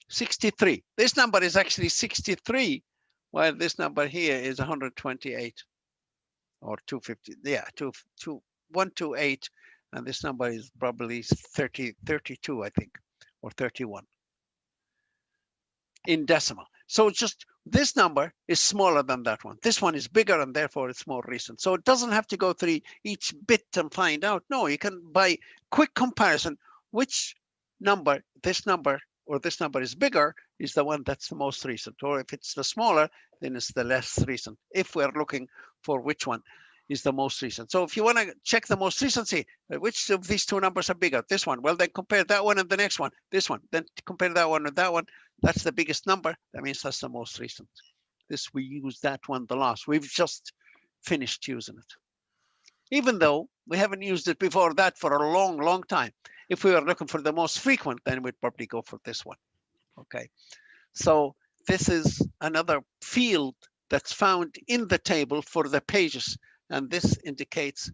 63. This number is actually 63, while this number here is 128 or 250. Yeah, 128, and this number is probably 32, I think, or 31 in decimal. So just this number is smaller than that one. This one is bigger, and therefore it's more recent. So it doesn't have to go through each bit and find out. No, you can, by quick comparison, which number, this number or this number is bigger, is the one that's the most recent. Or if it's the smaller, then it's the less recent, if we're looking for which one is the most recent. So if you want to check the most recency, which of these two numbers are bigger? This one. Well, then compare that one and the next one. This one. Then compare that one with that one. That's the biggest number. That means that's the most recent. This, we use that one the last. We've just finished using it. Even though we haven't used it before that for a long, long time. If we were looking for the most frequent, then we'd probably go for this one. Okay. So this is another field that's found in the table for the pages. And this indicates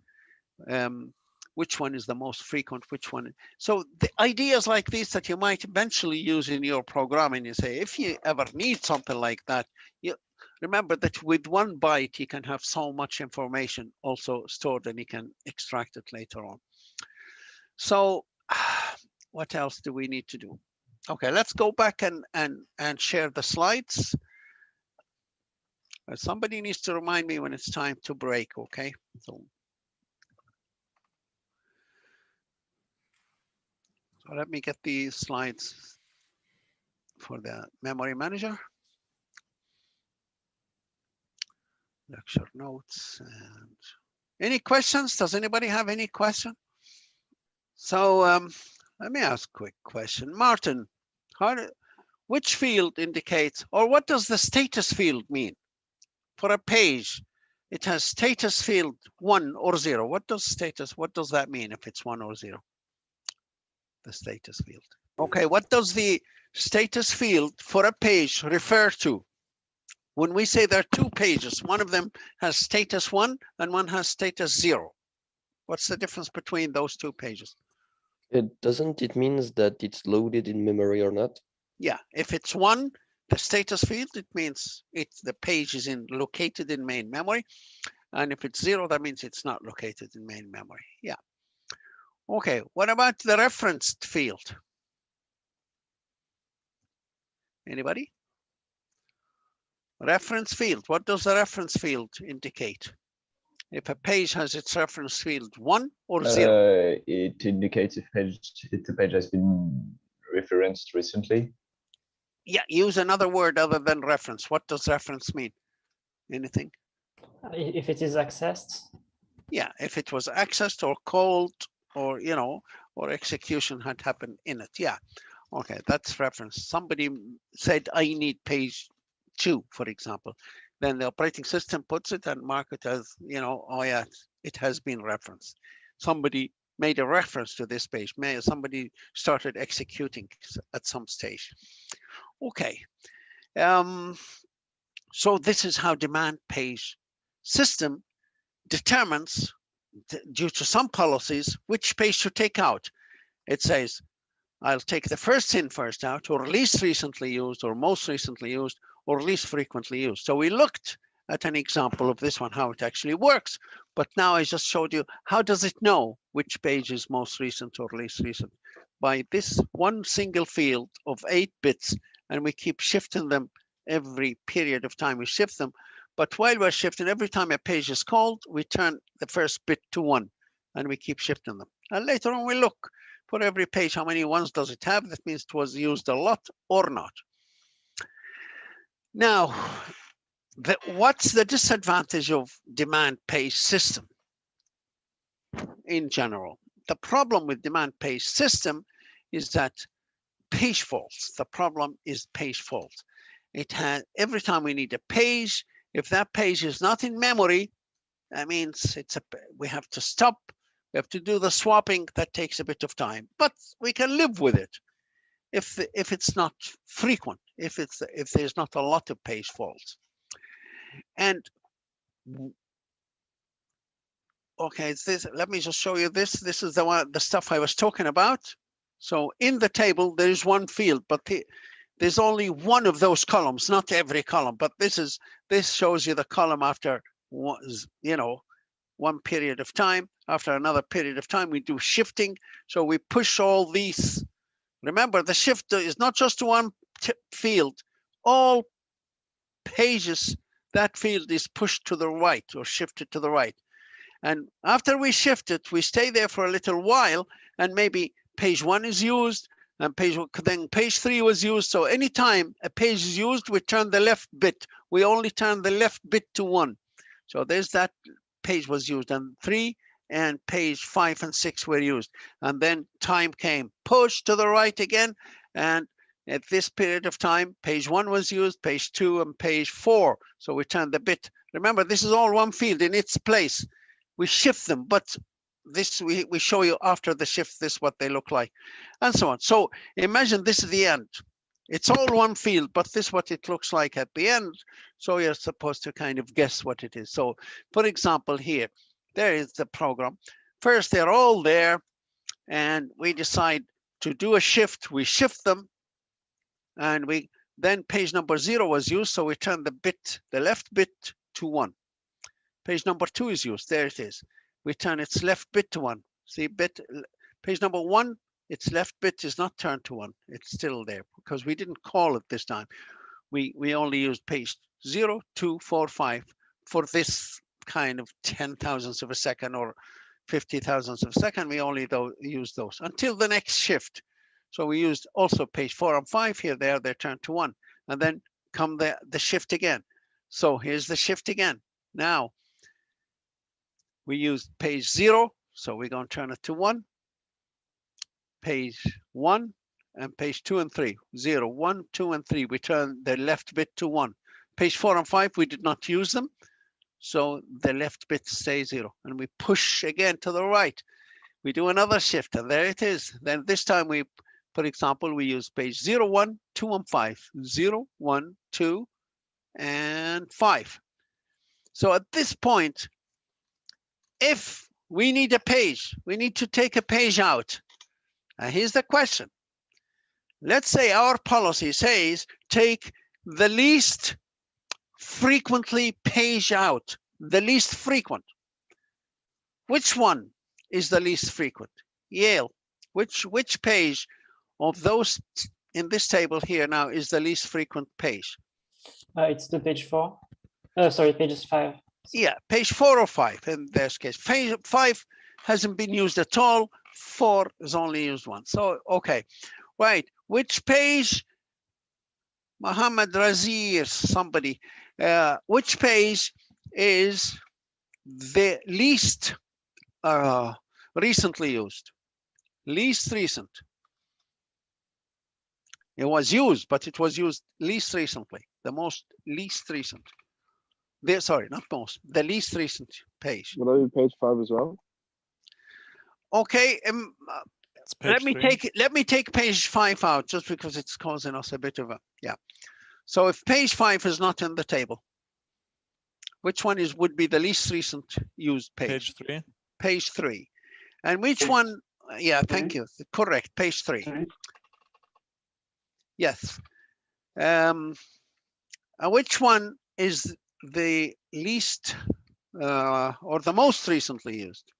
which one is the most frequent, which one. So the ideas like these that you might eventually use in your programming, you say, if you ever need something like that, you remember that with 1 byte, you can have so much information also stored, and you can extract it later on. So what else do we need to do? Okay, let's go back and share the slides. Somebody needs to remind me when it's time to break, okay? So let me get these slides for the memory manager. Lecture notes. And any questions? Does anybody have any question? So let me ask a quick question. Martin, which field indicates, or what does the status field mean? For a page, it has status field 1 or 0. What does that mean if it's 1 or 0? The status field. Okay, what does the status field for a page refer to? When we say there are 2 pages, one of them has status 1 and one has status 0. What's the difference between those 2 pages? It means that it's loaded in memory or not? Yeah, if it's 1, the status field, it means the page is located in main memory. And if it's 0, that means it's not located in main memory. Yeah. Okay, what about the referenced field? Anybody? Reference field, what does the reference field indicate? If a page has its reference field 1 or 0? It indicates if the page has been referenced recently. Yeah, use another word other than reference. What does reference mean? Anything? If it is accessed. Yeah, if it was accessed or called, or or execution had happened in it. Yeah. Okay, that's reference. Somebody said, I need page 2, for example. Then the operating system puts it and mark it as, oh yeah, it has been referenced. Somebody made a reference to this page. Somebody started executing at some stage. Okay. So this is how demand page system determines, due to some policies, which page to take out. It says, I'll take the first in, first out, or least recently used, or most recently used, or least frequently used. So we looked at an example of this one, how it actually works. But now I just showed you, how does it know which page is most recent or least recent? By this one single field of 8 bits, and we keep shifting them every period of time. We shift them. But while we're shifting, every time a page is called, we turn the first bit to 1, and we keep shifting them. And later on, we look for every page, how many 1s does it have? That means it was used a lot or not. Now, what's the disadvantage of demand page system in general? the problem with demand page system is that page faults. The problem is page faults. It has, every time we need a page, if that page is not in memory, that means we have to stop. We have to do the swapping. That takes a bit of time, but we can live with it if it's not frequent, if there's not a lot of page faults. And okay, let me just show you this. This is the stuff I was talking about. So in the table, there is one field, but there's only one of those columns, not every column. But this shows you the column after one period of time. After another period of time, we do shifting. So we push all these. Remember, the shift is not just one field. All pages, that field is pushed to the right or shifted to the right. And after we shift it, we stay there for a little while, and maybe page 1 is used, and then page 3 was used. So anytime a page is used, we turn the left bit. We only turn the left bit to 1. So there's that page was used, and 3 and page 5 and 6 were used. And then time came, push to the right again. And at this period of time, page 1 was used, page 2 and page 4. So we turn the bit. Remember, this is all one field in its place. We shift them, but this we show you after the shift, this what they look like, and so on. So imagine this is the end. It's all one field, but this is what it looks like at the end. So you're supposed to kind of guess what it is. So for example, here, there is the program. First, they're all there, and we decide to do a shift. We shift them, and then page number 0 was used, so we turn the left bit to 1. Page number 2 is used. There it is. We turn its left bit to 1. See, page number 1, its left bit is not turned to 1. It's still there because we didn't call it this time. We only used page 0, 2, 4, 5 for this kind of 10 thousandths of a second or 50 thousandths of a second. We only use those until the next shift. So we used also page 4 and 5 here. They're turned to 1, and then come the shift again. So here's the shift again. Now we use page 0, so we're going to turn it to 1. Page 1 and page 2 and 3. 0, 1, 2, and 3. We turn the left bit to 1. Page 4 and 5, we did not use them, so the left bit stays 0. And we push again to the right. We do another shift, and there it is. Then this time we, for example, we use page 0, 1, 2, and 5. 0, 1, 2, and 5. So at this point, if we need a page, we need to take a page out. Here's the question. Let's say our policy says take the least frequently page out, the least frequent. Which one is the least frequent? Yale, which page of those in this table here now is the least frequent page? It's the page 4. Sorry, pages 5. Yeah, page 4 or 5 in this case. Page 5 hasn't been used at all. 4 is only used once. So, okay, right. Which page, Muhammad Razir, somebody, which page is the least recently used? Least recent. It was used, but it was used least recently. The most least recent. Sorry, not most, the least recent page. Will I be page 5 as well? Okay, let me 3. take page 5 out just because it's causing us a bit of a, yeah. So if page 5 is not in the table, which one would be the least recent used page? Page 3. Page 3. And which one, yeah, thank you, correct, page 3. Yes. And which one is the least or the most recently used?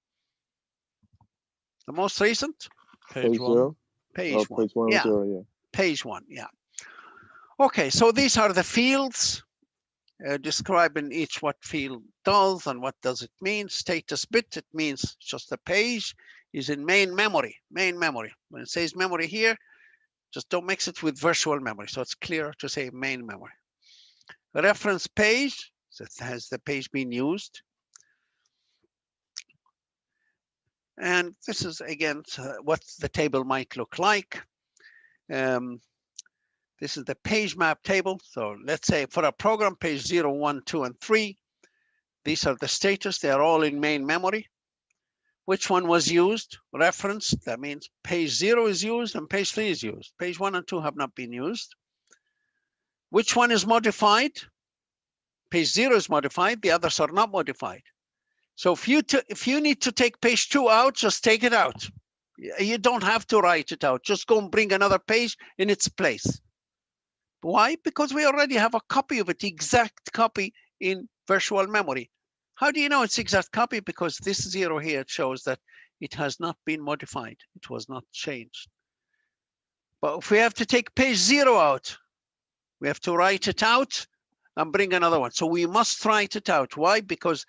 The most recent? Page 1. 0. Page 1. Page 1 yeah. 0, yeah. Page 1, yeah. Okay, so these are the fields describing each what field does and what does it mean. Status bit, it means just the page is in main memory. Main memory. When it says memory here, just don't mix it with virtual memory. So it's clearer to say main memory. Reference page, so has the page been used? And this is again what the table might look like. This is the page map table. So let's say for a program, page 0, 1, 2, and 3. These are the status. They are all in main memory. Which one was used? Referenced. That means page 0 is used and page 3 is used. Page 1 and 2 have not been used. Which one is modified? Page 0 is modified. The others are not modified. So if you need to take page 2 out, just take it out. You don't have to write it out. Just go and bring another page in its place. Why? Because we already have a copy of it, the exact copy in virtual memory. How do you know it's exact copy? Because this 0 here shows that it has not been modified. It was not changed. But if we have to take page 0 out, we have to write it out and bring another one. So we must write it out. Why? Because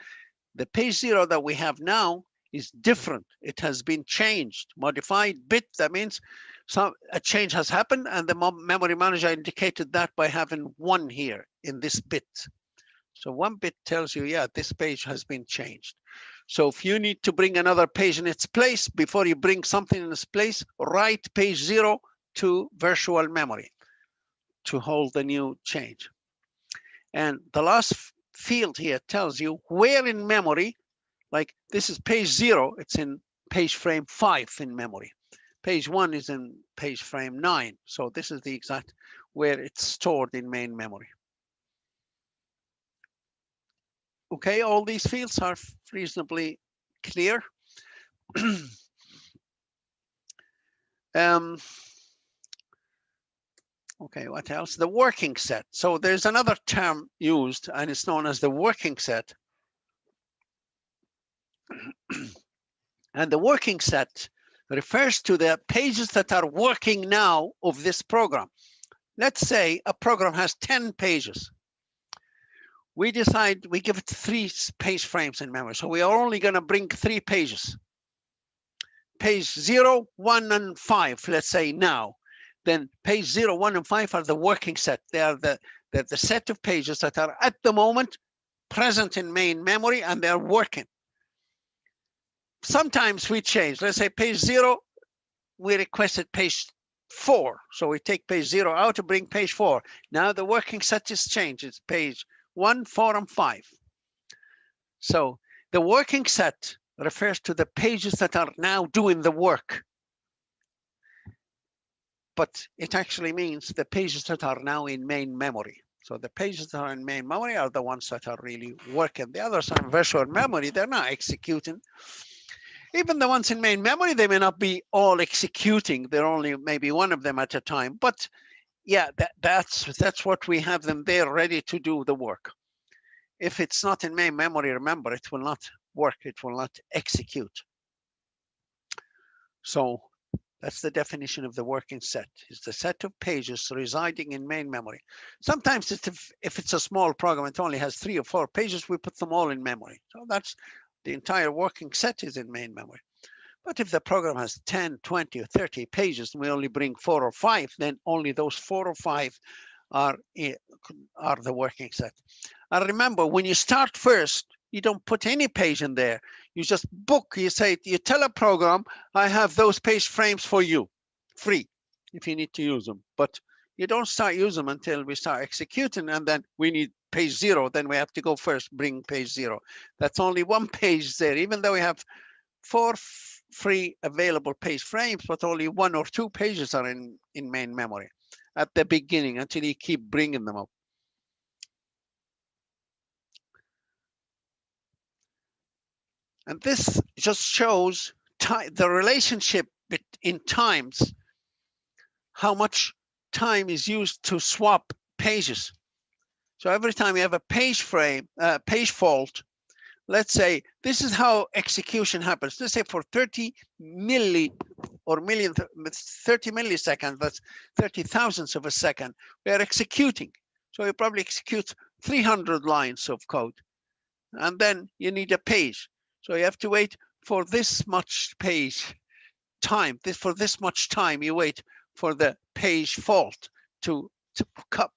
the page 0 that we have now is different. It has been changed, modified bit. That means a change has happened, and the memory manager indicated that by having 1 here in this bit. So 1 bit tells you, yeah, this page has been changed. So if you need to bring another page in its place, before you bring something in its place, write page 0 to virtual memory to hold the new change. And the last field here tells you where in memory, like this is page 0, it's in page frame 5 in memory. Page 1 is in page frame 9. So this is the exact where it's stored in main memory. Okay, all these fields are reasonably clear. Okay, what else? The working set. So there's another term used, and it's known as the working set. And the working set refers to the pages that are working now of this program. Let's say a program has 10 pages. We decide we give it 3 page frames in memory. So we are only going to bring 3 pages. Page 0, 1, and 5, let's say now. Then page 0, 1, and 5 are the working set. They are the set of pages that are at the moment present in main memory, and they're working. Sometimes we change. Let's say page 0, we requested page 4. So we take page 0 out to bring page 4. Now the working set is changed. It's page 1, 4, and 5. So the working set refers to the pages that are now doing the work. But it actually means the pages that are now in main memory. So the pages that are in main memory are the ones that are really working. The others are in virtual memory. They're not executing. Even the ones in main memory, they may not be all executing. They're only maybe one of them at a time. But yeah, that's what we have them there ready to do the work. If it's not in main memory, remember, it will not work. It will not execute. So that's the definition of the working set. It's the set of pages residing in main memory. Sometimes if it's a small program, it only has 3 or 4 pages, we put them all in memory. So that's the entire working set is in main memory. But if the program has 10, 20, or 30 pages, and we only bring 4 or 5, then only those 4 or 5 are the working set. And remember, when you start first, you don't put any page in there. You just book, you say, you tell a program, I have those page frames for you, free, if you need to use them. But you don't start using them until we start executing, and then we need page 0, then we have to go first, bring page 0. That's only 1 page there, even though we have 4 free available page frames, but only 1 or 2 pages are in main memory at the beginning until you keep bringing them up. And this just shows the relationship in times, how much time is used to swap pages. So every time you have a page frame, page fault, let's say this is how execution happens. Let's say for 30 milliseconds, that's 30 thousandths of a second, we are executing. So you probably execute 300 lines of code. And then you need a page. So you have to wait for this much page time. For this much time, you wait for the page fault to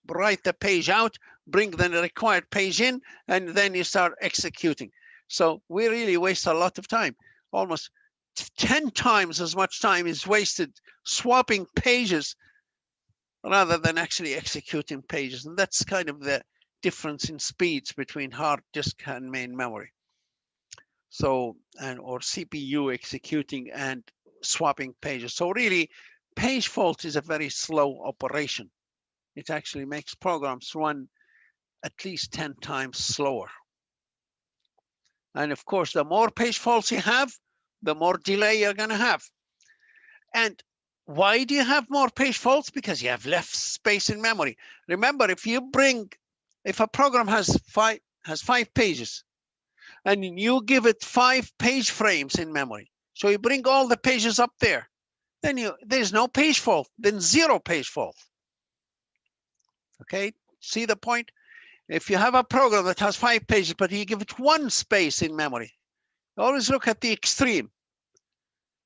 write the page out, bring the required page in, and then you start executing. So we really waste a lot of time, almost 10 times as much time is wasted swapping pages rather than actually executing pages. And that's kind of the difference in speeds between hard disk and main memory. So, or CPU executing and swapping pages. So really, page fault is a very slow operation. It actually makes programs run at least 10 times slower. And of course, the more page faults you have, the more delay you're going to have. And why do you have more page faults? Because you have less space in memory. Remember, if a program has five pages, and you give it 5 page frames in memory, so you bring all the pages up there, then there's no page fault, then 0 page fault. Okay, see the point? If you have a program that has 5 pages, but you give it 1 space in memory, always look at the extreme.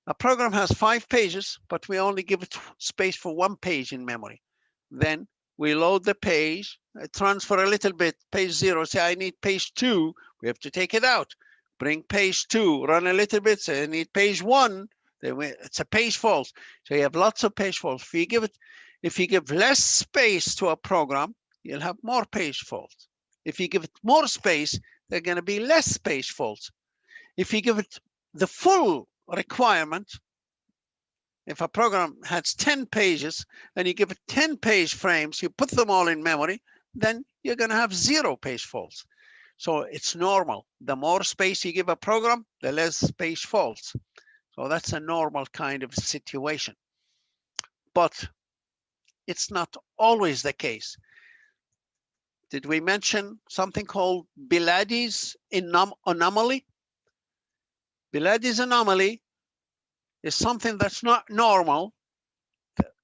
A program has 5 pages, but we only give it space for 1 page in memory. Then we load the page, transfer a little bit, page 0, say I need page 2, we have to take it out. Bring page 2, run a little bit, say I need page 1, then it's a page fault. So you have lots of page faults. If you give less space to a program, you'll have more page faults. If you give it more space, there are going to be less page faults. If you give it the full requirement, if a program has 10 pages and you give it 10 page frames, you put them all in memory, then you're going to have 0 page faults. So it's normal. The more space you give a program, the less page faults. So that's a normal kind of situation. But it's not always the case. Did we mention something called Beladys anomaly? Beladys anomaly is something that's not normal.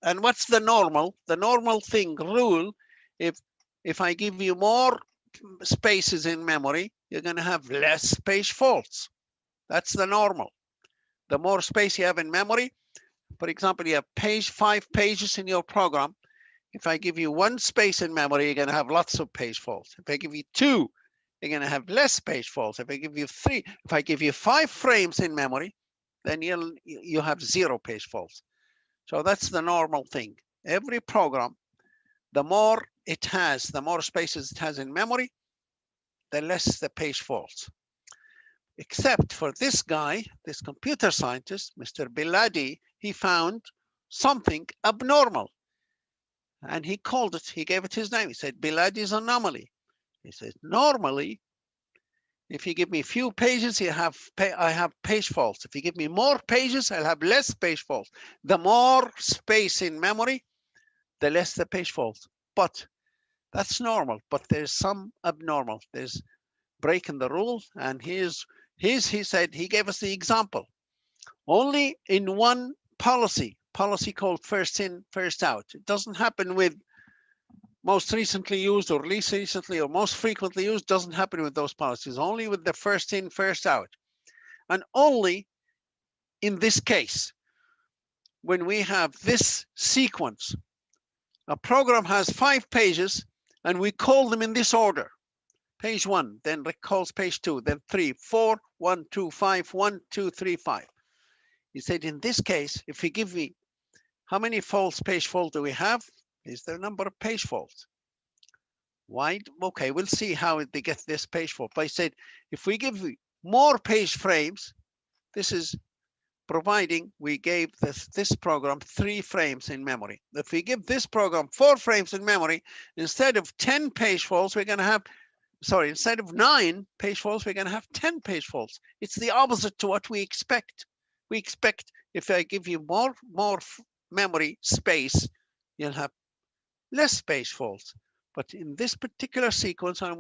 And what's the normal? The normal rule, if I give you more spaces in memory, you're going to have less page faults. That's the normal. The more space you have in memory, for example, you have 5 pages in your program. If I give you 1 space in memory, you're going to have lots of page faults. If I give you 2, you're going to have less page faults. If I give you 3, if I give you 5 frames in memory, then you have 0 page faults. So that's the normal thing. Every program, the more it has, the more spaces it has in memory, the less the page faults. Except for this guy, this computer scientist, Mr. Beladys, he found something abnormal. And he called it, he gave it his name. He said, Beladys anomaly. He said, normally, if you give me few pages, I have page faults. If you give me more pages, I'll have less page faults. The more space in memory, the less the page faults. But that's normal. But there's some abnormal. There's breaking the rule. And he said, he gave us the example. Only in one policy called first in, first out. It doesn't happen with most recently used or least recently or most frequently used, doesn't happen with those policies, only with the first in, first out. And only in this case, when we have this sequence, a program has 5 pages and we call them in this order. Page 1, then calls page 2, then 3, 4, 1, 2, 5, 1, 2, 3, 5. He said, in this case, if you give me how many page faults do we have? Is the number of page faults. Why? Okay, we'll see how they get this page fault. But I said, if we give more page frames, this is providing we gave this program 3 frames in memory. If we give this program 4 frames in memory, instead of 10 page faults, we're going to have, sorry, instead of 9 page faults, we're going to have 10 page faults. It's the opposite to what we expect. We expect if I give you more memory space, you'll have less page faults. But in this particular sequence, and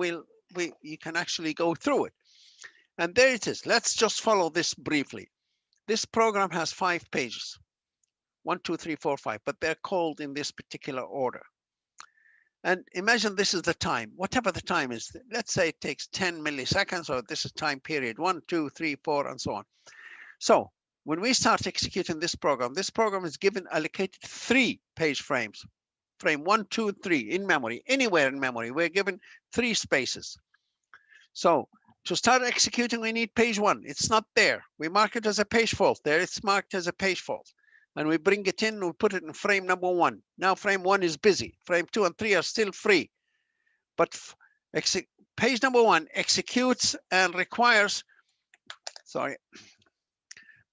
you can actually go through it. And there it is. Let's just follow this briefly. This program has 5 pages, 1, 2, 3, 4, 5, but they're called in this particular order. And imagine this is the time, whatever the time is. Let's say it takes 10 milliseconds, or this is time period 1, 2, 3, 4, and so on. So when we start executing this program is given allocated 3 page frames. Frame 1, 2, 3 in memory, anywhere in memory. We're given 3 spaces. So To start executing, we need page 1. It's not there. We mark it as a page fault. There it's marked as a page fault. And we bring it in and we put it in frame number 1. Now frame 1 is busy. Frame 2 and 3 are still free. But page number 1 executes and requires,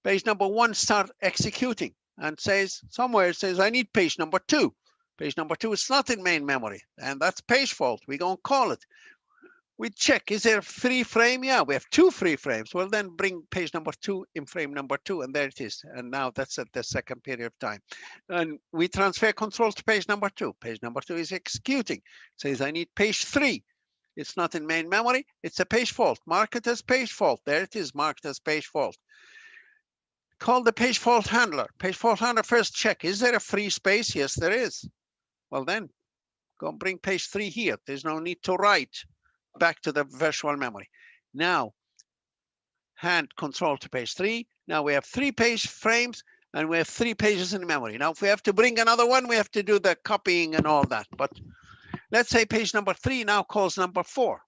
page number 1 start executing and says, somewhere it says, I need page number 2. Page number 2 is not in main memory, and that's page fault. We don't call it. We check, is there a free frame? Yeah, we have 2 free frames. Well, then bring page number 2 in frame number 2, and there it is. And now that's at the second period of time. And we transfer control to page number 2. Page number 2 is executing. Says, I need page 3. It's not in main memory. It's a page fault. Mark it as page fault. There it is, marked as page fault. Call the page fault handler. Page fault handler first check, is there a free space? Yes, there is. Well, then go and bring page 3 here. There's no need to write back to the virtual memory. Now, hand control to page 3. Now we have 3 page frames and we have 3 pages in memory. Now, if we have to bring another one, we have to do the copying and all that. But let's say page number 3 now calls number 4.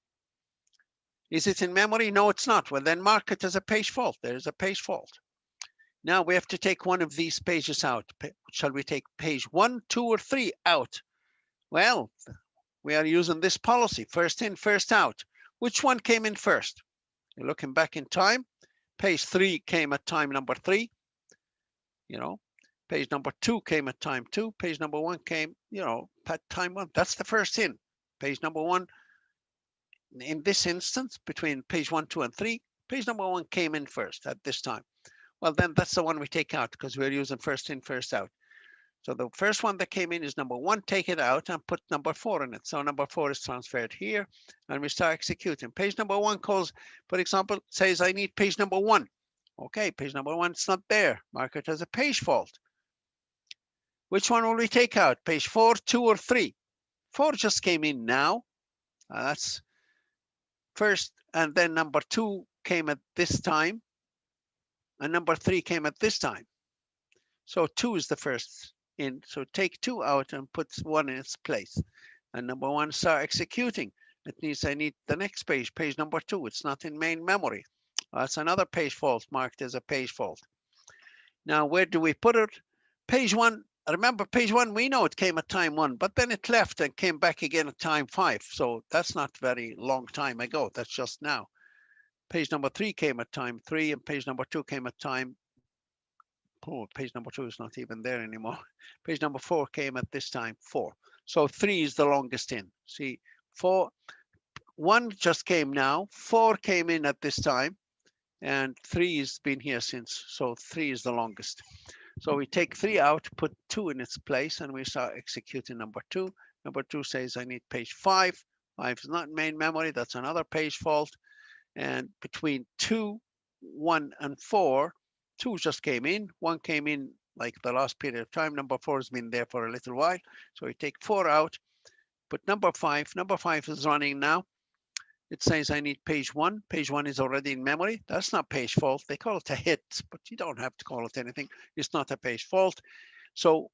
Is it in memory? No, it's not. Well, then mark it as a page fault. There is a page fault. Now we have to take one of these pages out. Shall we take page 1, 2, or 3 out? Well, we are using this policy, first in, first out. Which one came in first? You're looking back in time. Page 3 came at time number 3. You know, page number 2 came at time 2. Page number 1 came, you know, at time 1. That's the first in. Page number 1, in this instance, between page 1, 2, and 3, page number 1 came in first at this time. Well, then that's the one we take out because we're using first in, first out. So the first one that came in is number 1, take it out and put number 4 in it. So number 4 is transferred here and we start executing. Page number 1 calls, for example, says I need page number 1. Okay, page number 1, it's not there. Mark it as a page fault. Which one will we take out? Page 4, 2, or 3? 4 just came in now. That's first, and then number 2 came at this time. And number 3 came at this time. So 2 is the first in. So take 2 out and put 1 in its place. And number 1 start executing. It means I need the next page, page number 2. It's not in main memory. That's another page fault marked as a page fault. Now, where do we put it? Page 1, remember page 1, we know it came at time 1, but then it left and came back again at time 5. So that's not very long time ago. That's just now. Page number 3 came at time 3 and page number 2 came at time, page number 2 is not even there anymore. Page number 4 came at this time 4. So 3 is the longest in. See, 1 just came now, 4 came in at this time, and 3 has been here since, so 3 is the longest. So we take 3 out, put 2 in its place, and we start executing number 2. Number 2 says I need page 5. 5 is not main memory, that's another page fault. And between 2, 1, and 4, 2 just came in. 1 came in like the last period of time. Number 4 has been there for a little while. So we take 4 out, put number 5. Number 5 is running now. It says I need page 1. Page 1 is already in memory. That's not page fault. They call it a hit, but you don't have to call it anything. It's not a page fault. So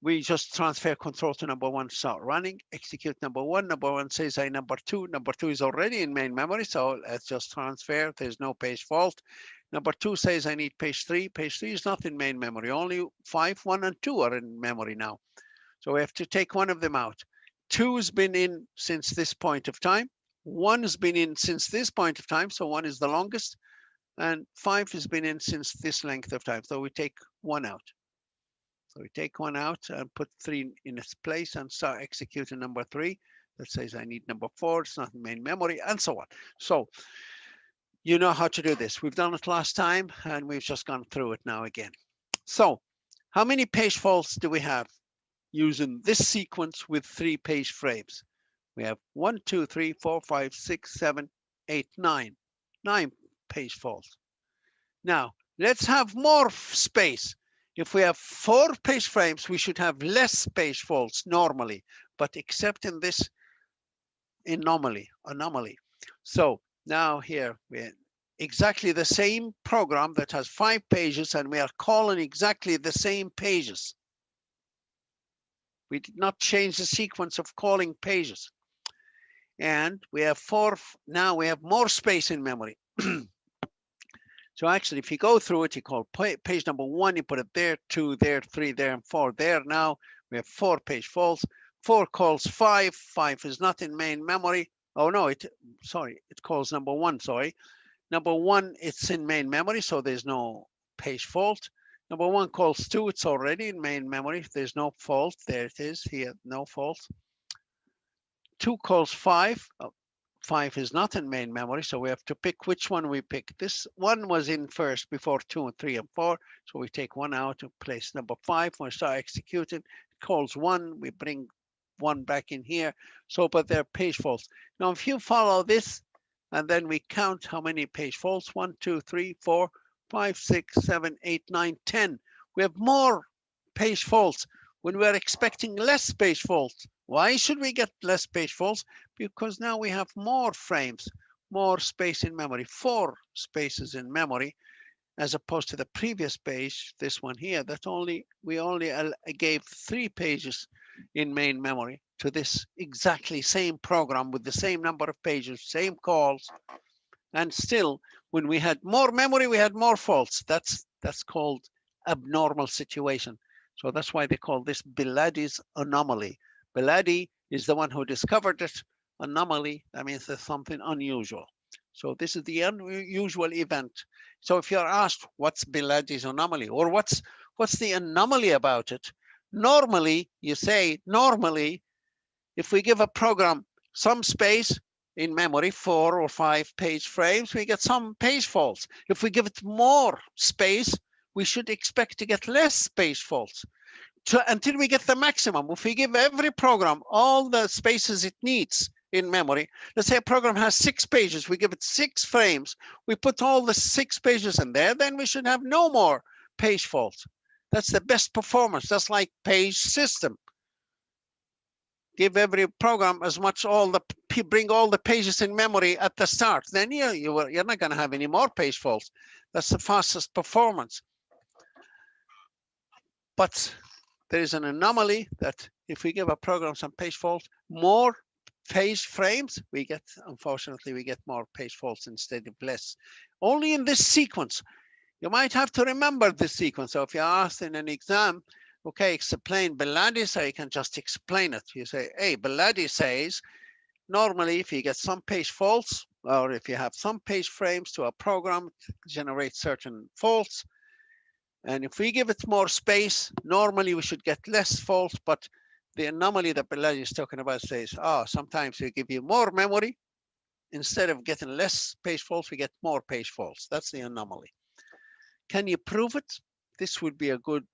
we just transfer control to number 1, start running, execute number 1. Number 1 says I number 2. Number 2 is already in main memory, so let's just transfer. There's no page fault. Number 2 says I need page 3. Page 3 is not in main memory. Only 5, 1, and 2 are in memory now. So we have to take one of them out. 2 has been in since this point of time. 1 has been in since this point of time, so 1 is the longest. And 5 has been in since this length of time, so we take 1 out. So we take 1 out and put 3 in its place and start executing number 3. That says I need number 4. It's not in main memory, and so on. So you know how to do this. We've done it last time, and we've just gone through it now again. So how many page faults do we have using this sequence with 3 page frames? We have 1, 2, 3, 4, 5, 6, 7, 8, 9. 9 page faults. Now let's have more space. If we have 4 page frames, we should have less page faults normally, but except in this anomaly. So now here we're exactly the same program that has 5 pages, and we are calling exactly the same pages. We did not change the sequence of calling pages. and we have four. Now we have more space in memory. So actually, if you go through it, you call page number 1, you put it there, 2 there, 3 there, and 4 there. Now we have 4 page faults. 4 calls 5. 5 is not in main memory. Oh no, it calls number 1. Sorry, number 1, it's in main memory, so there's no page fault. Number 1 calls 2, it's already in main memory. There's no fault. There it is here, no fault. 2 calls 5. 5 is not in main memory, so we have to pick which one we pick. This one was in first before 2 and 3 and 4, so we take 1 out and place number 5. When we start executing, it calls 1, we bring 1 back in here. So, but they're page faults. Now, if you follow this, and then we count how many page faults, 1, 2, 3, 4, 5, 6, 7, 8, 9, 10. We have more page faults when we're expecting less page faults. Why should we get less page faults? Because now we have more frames, more space in memory, 4 spaces in memory, as opposed to the previous page, this one here, that we only gave 3 pages in main memory to this exactly same program with the same number of pages, same calls, and still, when we had more memory, we had more faults. That's called abnormal situation. So that's why they call this Beladys anomaly. Beladys is the one who discovered it. Anomaly, that means there's something unusual. So this is the unusual event. So if you're asked what's Beladys anomaly, or what's the anomaly about it, normally you say, if we give a program some space in memory, 4 or 5 page frames, we get some page faults. If we give it more space, we should expect to get less page faults until we get the maximum. If we give every program all the spaces it needs in memory, let's say a program has 6 pages, we give it 6 frames, we put all the 6 pages in there, then we should have no more page faults. That's the best performance. That's like page system. Give every program as much, bring all the pages in memory at the start. Then you're not going to have any more page faults. That's the fastest performance. But there is an anomaly that if we give a program some page faults, more page frames, unfortunately, we get more page faults instead of less. Only in this sequence. You might have to remember this sequence. So if you're asked in an exam, okay, explain Beladys, so you can just explain it. You say, hey, Beladys says, normally if you get some page faults, or if you have some page frames to a program, it generates certain faults. And if we give it more space, normally we should get less faults, but the anomaly that Beladys is talking about says, sometimes we give you more memory. Instead of getting less page faults, we get more page faults. That's the anomaly. Can you prove it? This would be a good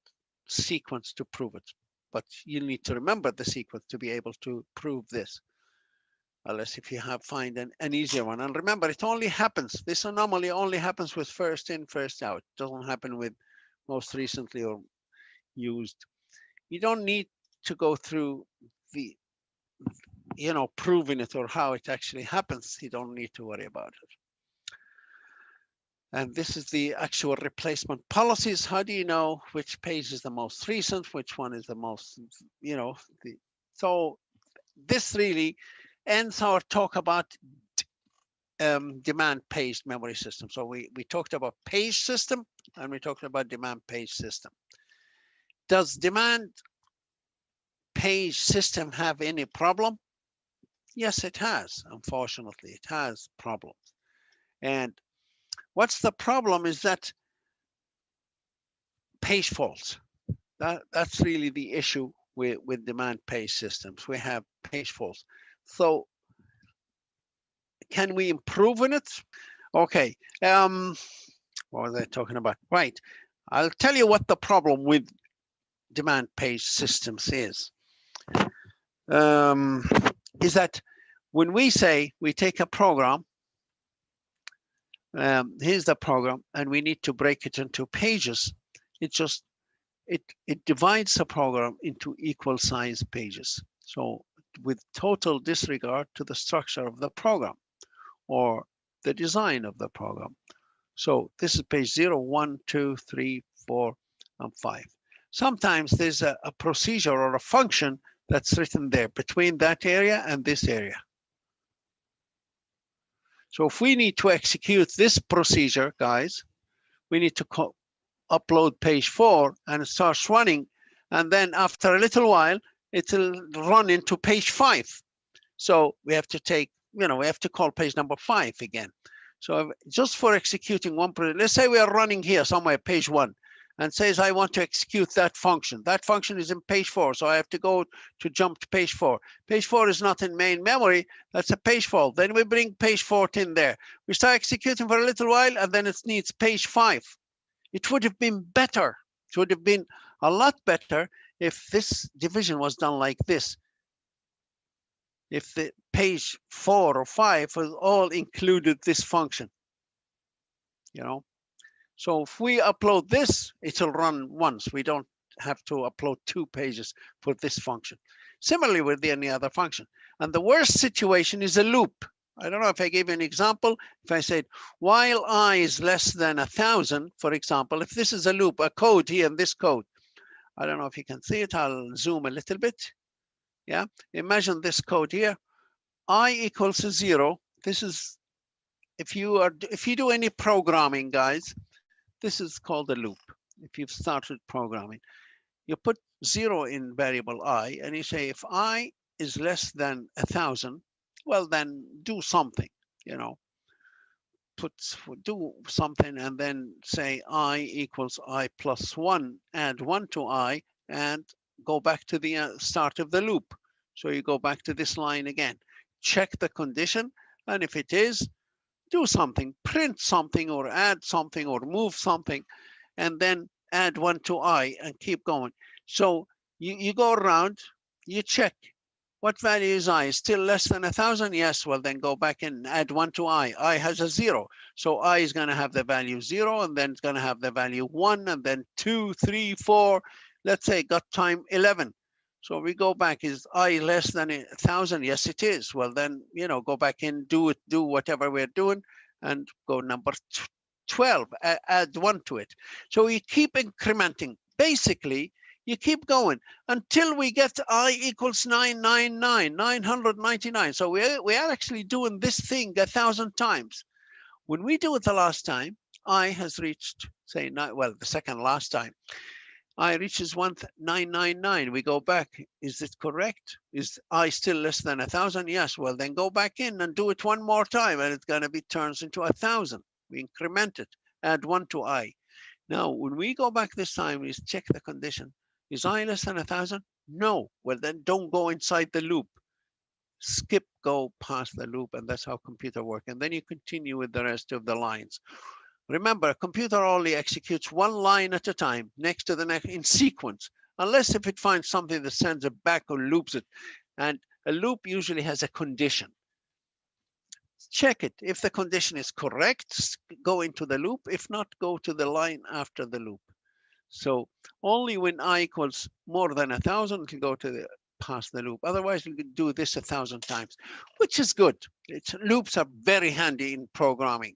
sequence to prove it, but you need to remember the sequence to be able to prove this. Unless if you find an easier one. And remember, it only happens, this anomaly only happens with first in, first out. It doesn't happen with most recently or used. You don't need to go through the, proving it or how it actually happens. You don't need to worry about it. And this is the actual replacement policies. How do you know which page is the most recent, which one is the most, so this really ends our talk about demand page memory system. So we talked about page system and we talked about demand page system. Does demand page system have any problem? Yes, it has. Unfortunately, it has problems. And what's the problem is that page faults. That's really the issue with demand page systems. We have page faults. So can we improve on it? Okay. What was I talking about? Right. I'll tell you what the problem with demand page systems is that when we say we take a program, here's the program, and we need to break it into pages. It divides the program into equal size pages. So with total disregard to the structure of the program or the design of the program. So this is page 0, 1, 2, 3, 4, and 5. Sometimes there's a procedure or a function that's written there between that area and this area. So if we need to execute this procedure, guys, we need to upload page 4 and it starts running. And then after a little while, it'll run into page 5. So we have to take, we have to call page number 5 again. So just for executing one, let's say we are running here somewhere, page 1, and says I want to execute that function. That function is in page 4, so I have to go to jump to page 4. Page 4 is not in main memory, that's a page fault. Then we bring page 14 there. We start executing for a little while, and then it needs page 5. It would have been better. It would have been a lot better if this division was done like this. If the page 4 or 5 was all included this function, So if we upload this, it'll run once. We don't have to upload 2 pages for this function. Similarly with any other function. And the worst situation is a loop. I don't know if I gave you an example. If I said, while I is less than 1,000, for example, if this is a loop, a code here in this code, I don't know if you can see it. I'll zoom a little bit. Yeah, imagine this code here. I equals 0. This is, if you do any programming, guys, this is called a loop. If you've started programming, you put 0 in variable I, and you say if I is less than 1,000, well then do something, do something, and then say I equals I plus 1, add 1 to I, and go back to the start of the loop. So you go back to this line again, check the condition, and if it is, do something, print something or add something or move something, and then add 1 to I and keep going. So you go around, you check what value is I, still less than 1,000? Yes, well then go back and add 1 to I. I has a 0. So I is going to have the value 0, and then it's going to have the value 1, and then 2, 3, 4. Let's say got time 11. So we go back, is I less than 1,000? Yes, it is. Well, then, go back in, do whatever we're doing, and go number 12, add 1 to it. So we keep incrementing. Basically, you keep going until we get I equals 999. So we are actually doing this thing 1,000 times. When we do it the last time, I has reached, say, the second last time. I reaches 999. We go back. Is it correct? Is I still less than 1,000? Yes. Well, then go back in and do it one more time, and it's going to be turns into 1,000. We increment it. Add 1 to I. Now, when we go back this time, we check the condition. Is I less than 1,000? No. Well, then don't go inside the loop. Skip, go past the loop, and that's how computer works. And then you continue with the rest of the lines. Remember, a computer only executes one line at a time, next to the next in sequence, unless if it finds something that sends it back or loops it. And a loop usually has a condition. Check it. If the condition is correct, go into the loop. If not, go to the line after the loop. So only when I equals more than 1,000 can go to the past the loop. Otherwise, you can do this 1,000 times, which is good. Loops are very handy in programming.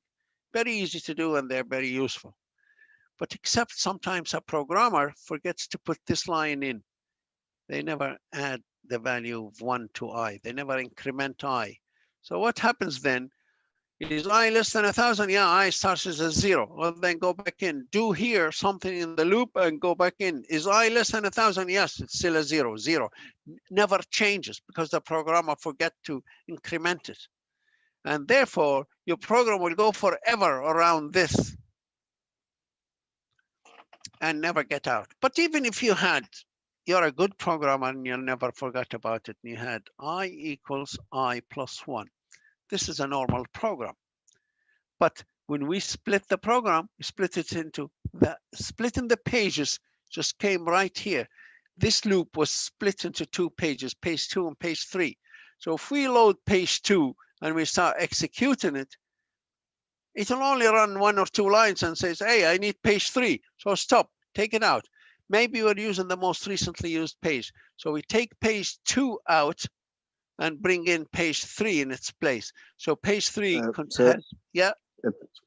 Very easy to do, and they're very useful. But except sometimes a programmer forgets to put this line in. They never add the value of 1 to I. They never increment I. So what happens then is I less than 1,000? Yeah, I starts as a 0. Well, then go back in. Do here something in the loop and go back in. Is I less than 1,000? Yes, it's still a 0. 0 never changes because the programmer forget to increment it. And therefore, your program will go forever around this and never get out. But even if you're a good programmer and you'll never forget about it, and you had I equals I plus 1. This is a normal program. But when we split the program, we split it into splitting the pages just came right here. This loop was split into 2 pages, page 2 and page 3. So if we load page 2 and we start executing it, it'll only run 1 or 2 lines and says, hey, I need page 3. So stop, take it out. Maybe we're using the most recently used page. So we take page 2 out and bring in page 3 in its place. So page 3 has, yeah,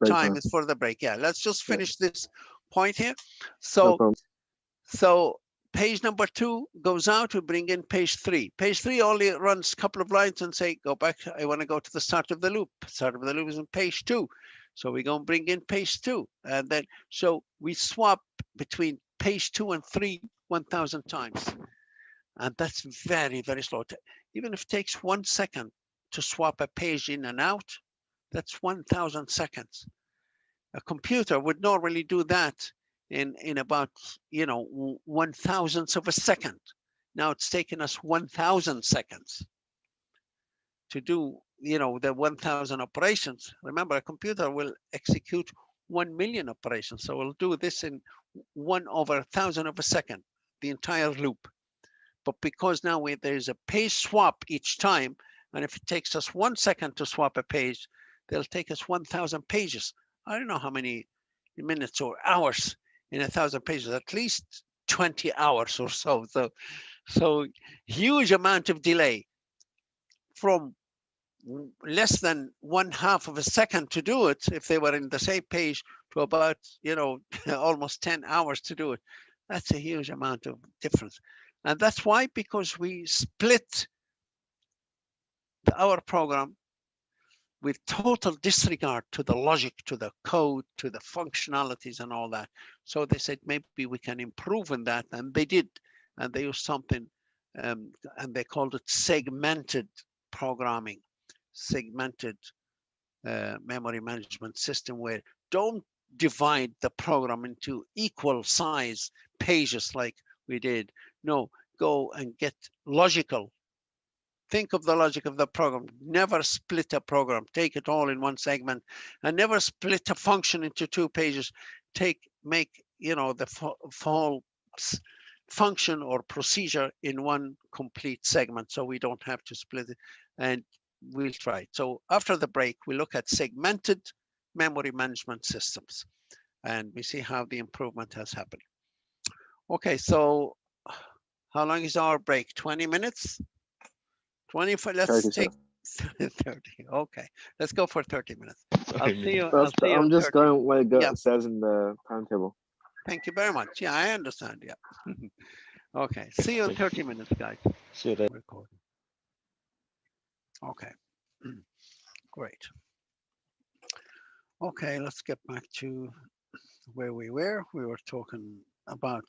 time is for the break. Yeah, let's just finish this point here. So page number 2 goes out, we bring in page 3. Page 3 only runs a couple of lines and say, go back, I want to go to the start of the loop. Start of the loop is in page 2. So we go and bring in page 2. And then, so we swap between page 2 and 3 1,000 times. And that's very, very slow. Even if it takes 1 second to swap a page in and out, that's 1,000 seconds. A computer would normally do that in about, 1,000th of a second. Now it's taken us 1,000 seconds to do, the 1,000 operations. Remember, a computer will execute 1 million operations. So we'll do this in 1/1000 of a second, the entire loop. But because now there's a page swap each time, and if it takes us 1 second to swap a page, they'll take us 1,000 pages. I don't know how many minutes or hours in 1,000 pages, at least 20 hours or so. So huge amount of delay from less than 1/2 of a second to do it if they were in the same page to about, almost 10 hours to do it. That's a huge amount of difference. And that's why, because we split our program with total disregard to the logic, to the code, to the functionalities and all that. So they said, maybe we can improve in that. And they did. And they used something, and they called it segmented programming, segmented memory management system, where don't divide the program into equal size pages like we did. No, go and get logical. Think of the logic of the program. Never split a program. Take it all in one segment, and never split a function into 2 pages. Make the whole function or procedure in one complete segment, so we don't have to split it. And we'll try it. So after the break, we look at segmented memory management systems, and we see how the improvement has happened. Okay, so how long is our break? 20 minutes? 25, let's take 30. Okay, let's go for 30 minutes. I'll see you. I'm just 30. going where it Yeah. says in the timetable. Thank you very much. Yeah, I understand. Yeah. Okay, see you in 30 minutes, guys. See you later. Recording. Okay, great. Okay, let's get back to where we were. We were talking about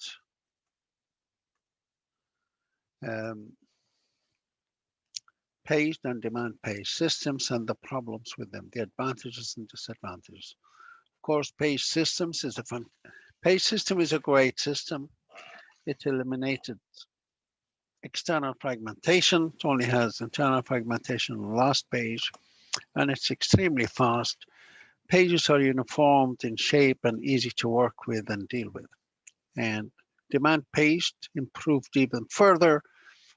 paged and demand page systems and the problems with them, the advantages and disadvantages. Of course, page systems is page system is a great system. It eliminated external fragmentation. It only has internal fragmentation on the last page, and it's extremely fast. Pages are uniformed in shape and easy to work with and deal with. And demand paged improved even further.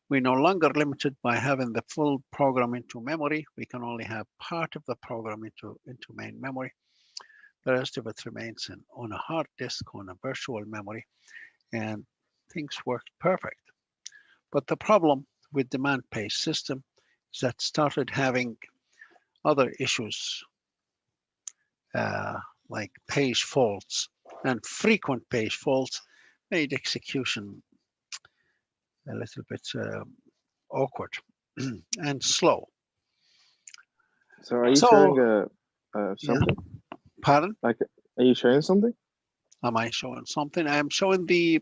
We're no longer limited by having the full program into memory. We can only have part of the program into main memory. The rest of it remains on a hard disk, on a virtual memory, and things worked perfect. But the problem with demand page system is that started having other issues like page faults, and frequent page faults made execution a little bit awkward and slow. So are you showing something? Yeah. Pardon? Like, are you showing something? Am I showing something? I'm showing the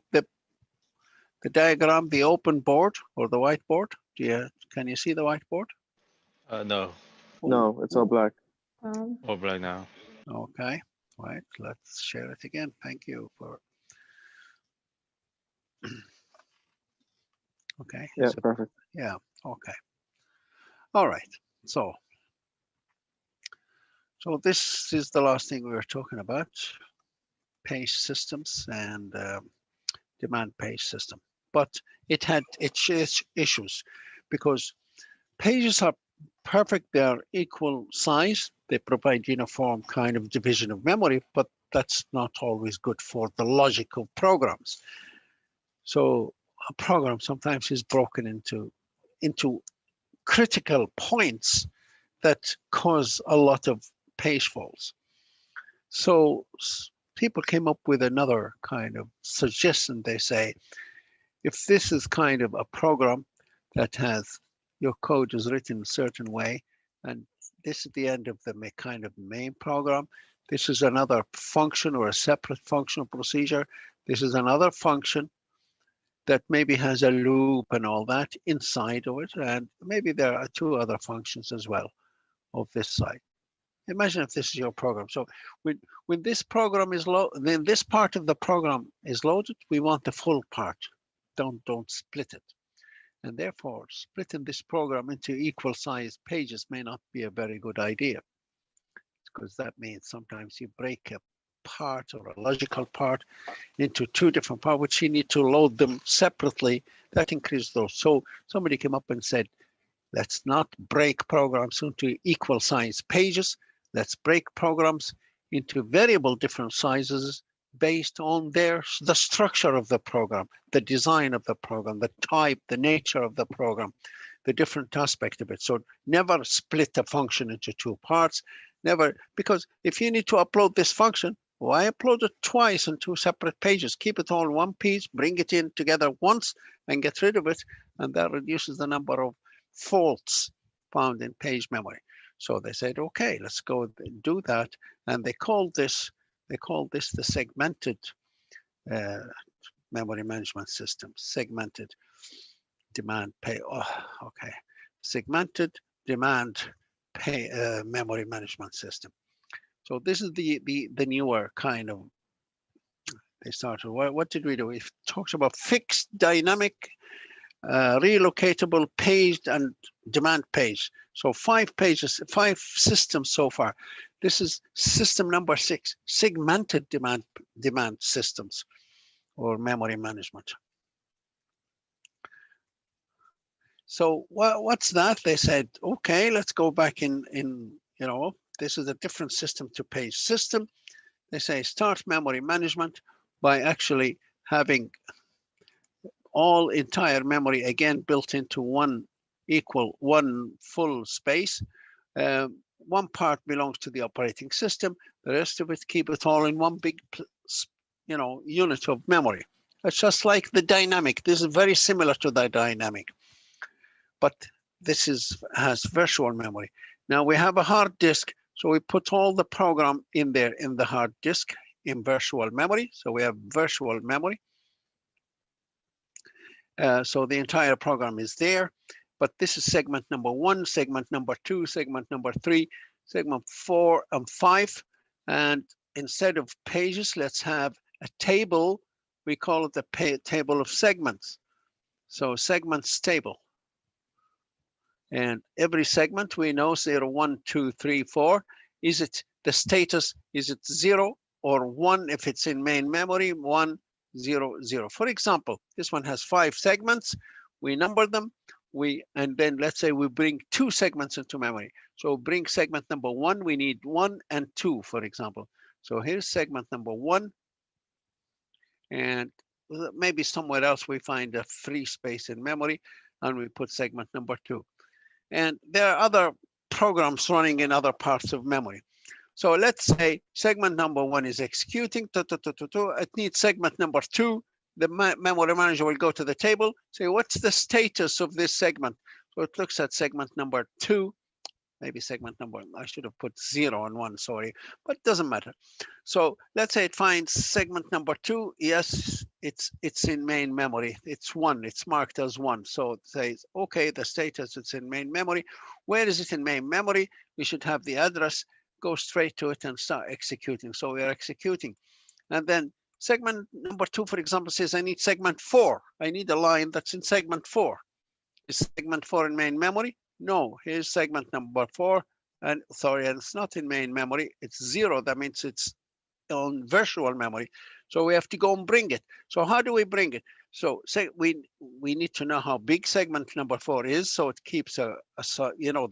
diagram, the open board or the whiteboard. Can you see the whiteboard? No. No, it's all black. All black now. Okay, right. Let's share it again. Thank you for. Okay. Yeah, perfect. Yeah. Okay. All right. So this is the last thing we were talking about: page systems and demand page system. But it had its issues because pages are perfect. They are equal size. They provide uniform kind of division of memory, but that's not always good for the logic of programs. So a program sometimes is broken into critical points that cause a lot of page faults. So people came up with another kind of suggestion. They say, if this is kind of a program that has your code is written a certain way, and this is the end of the kind of main program. This is another function or a separate functional procedure. This is another function that maybe has a loop and all that inside of it. And maybe there are 2 other functions as well of this side. Imagine if this is your program. So when this program is loaded, then this part of the program is loaded, we want the full part. Don't split it. And therefore, splitting this program into equal sized pages may not be a very good idea, because that means sometimes you break a part or a logical part into 2 different parts, which you need to load them separately. That increases those. So somebody came up and said, let's not break programs into equal size pages. Let's break programs into variable different sizes based on the structure of the program, the design of the program, the type, the nature of the program, the different aspect of it. So never split a function into 2 parts, never, because if you need to upload this function, why upload it twice on 2 separate pages? Keep it all in one piece, bring it in together once and get rid of it. And that reduces the number of faults found in page memory. So they said, okay, let's go and do that. And they called this the segmented memory management system, segmented demand pay. Oh, okay, segmented demand pay memory management system. So this is the newer kind of. They started. What did we do? It talks about fixed, dynamic, relocatable paged and demand page. So 5 pages, 5 systems so far. This is system number 6, segmented demand systems or memory management. So what's that? They said, okay, let's go back in, this is a different system to page system. They say start memory management by actually having all entire memory again built into one full space. One part belongs to the operating system. The rest of it, keep it all in one big, unit of memory. It's just like the dynamic. This is very similar to the dynamic, but this has virtual memory. Now we have a hard disk, so we put all the program in there in the hard disk in virtual memory. So we have virtual memory. So the entire program is there, but this is segment number 1, segment number 2, segment number 3, segment 4 and 5. And instead of pages, let's have a table. We call it the table of segments. So segments table. And every segment we know 0, 1, 2, 3, 4. Is it the status? Is it 0 or 1 if it's in main memory? 1, 0, 0. For example, this one has 5 segments. We number them. And then let's say we bring 2 segments into memory. So bring segment number 1. We need 1 and 2, for example. So here's segment number 1. And maybe somewhere else we find a free space in memory and we put segment number 2. And there are other programs running in other parts of memory. So let's say segment number 1 is executing. It needs segment number 2. The memory manager will go to the table, say, what's the status of this segment? So it looks at segment number 2, maybe segment number, I should have put 0 on 1, sorry, but it doesn't matter. So let's say it finds segment number 2. Yes, it's in main memory. It's 1, it's marked as 1. So it says, okay, the status, it's in main memory. Where is it in main memory? We should have the address, go straight to it and start executing. So we are executing. And then segment number 2, for example, says I need segment 4. I need a line that's in segment 4. Is segment 4 in main memory? No, here's segment number 4. And sorry, and it's not in main memory. It's 0. That means it's on virtual memory. So we have to go and bring it. So how do we bring it? So say we need to know how big segment number 4 is. So it keeps the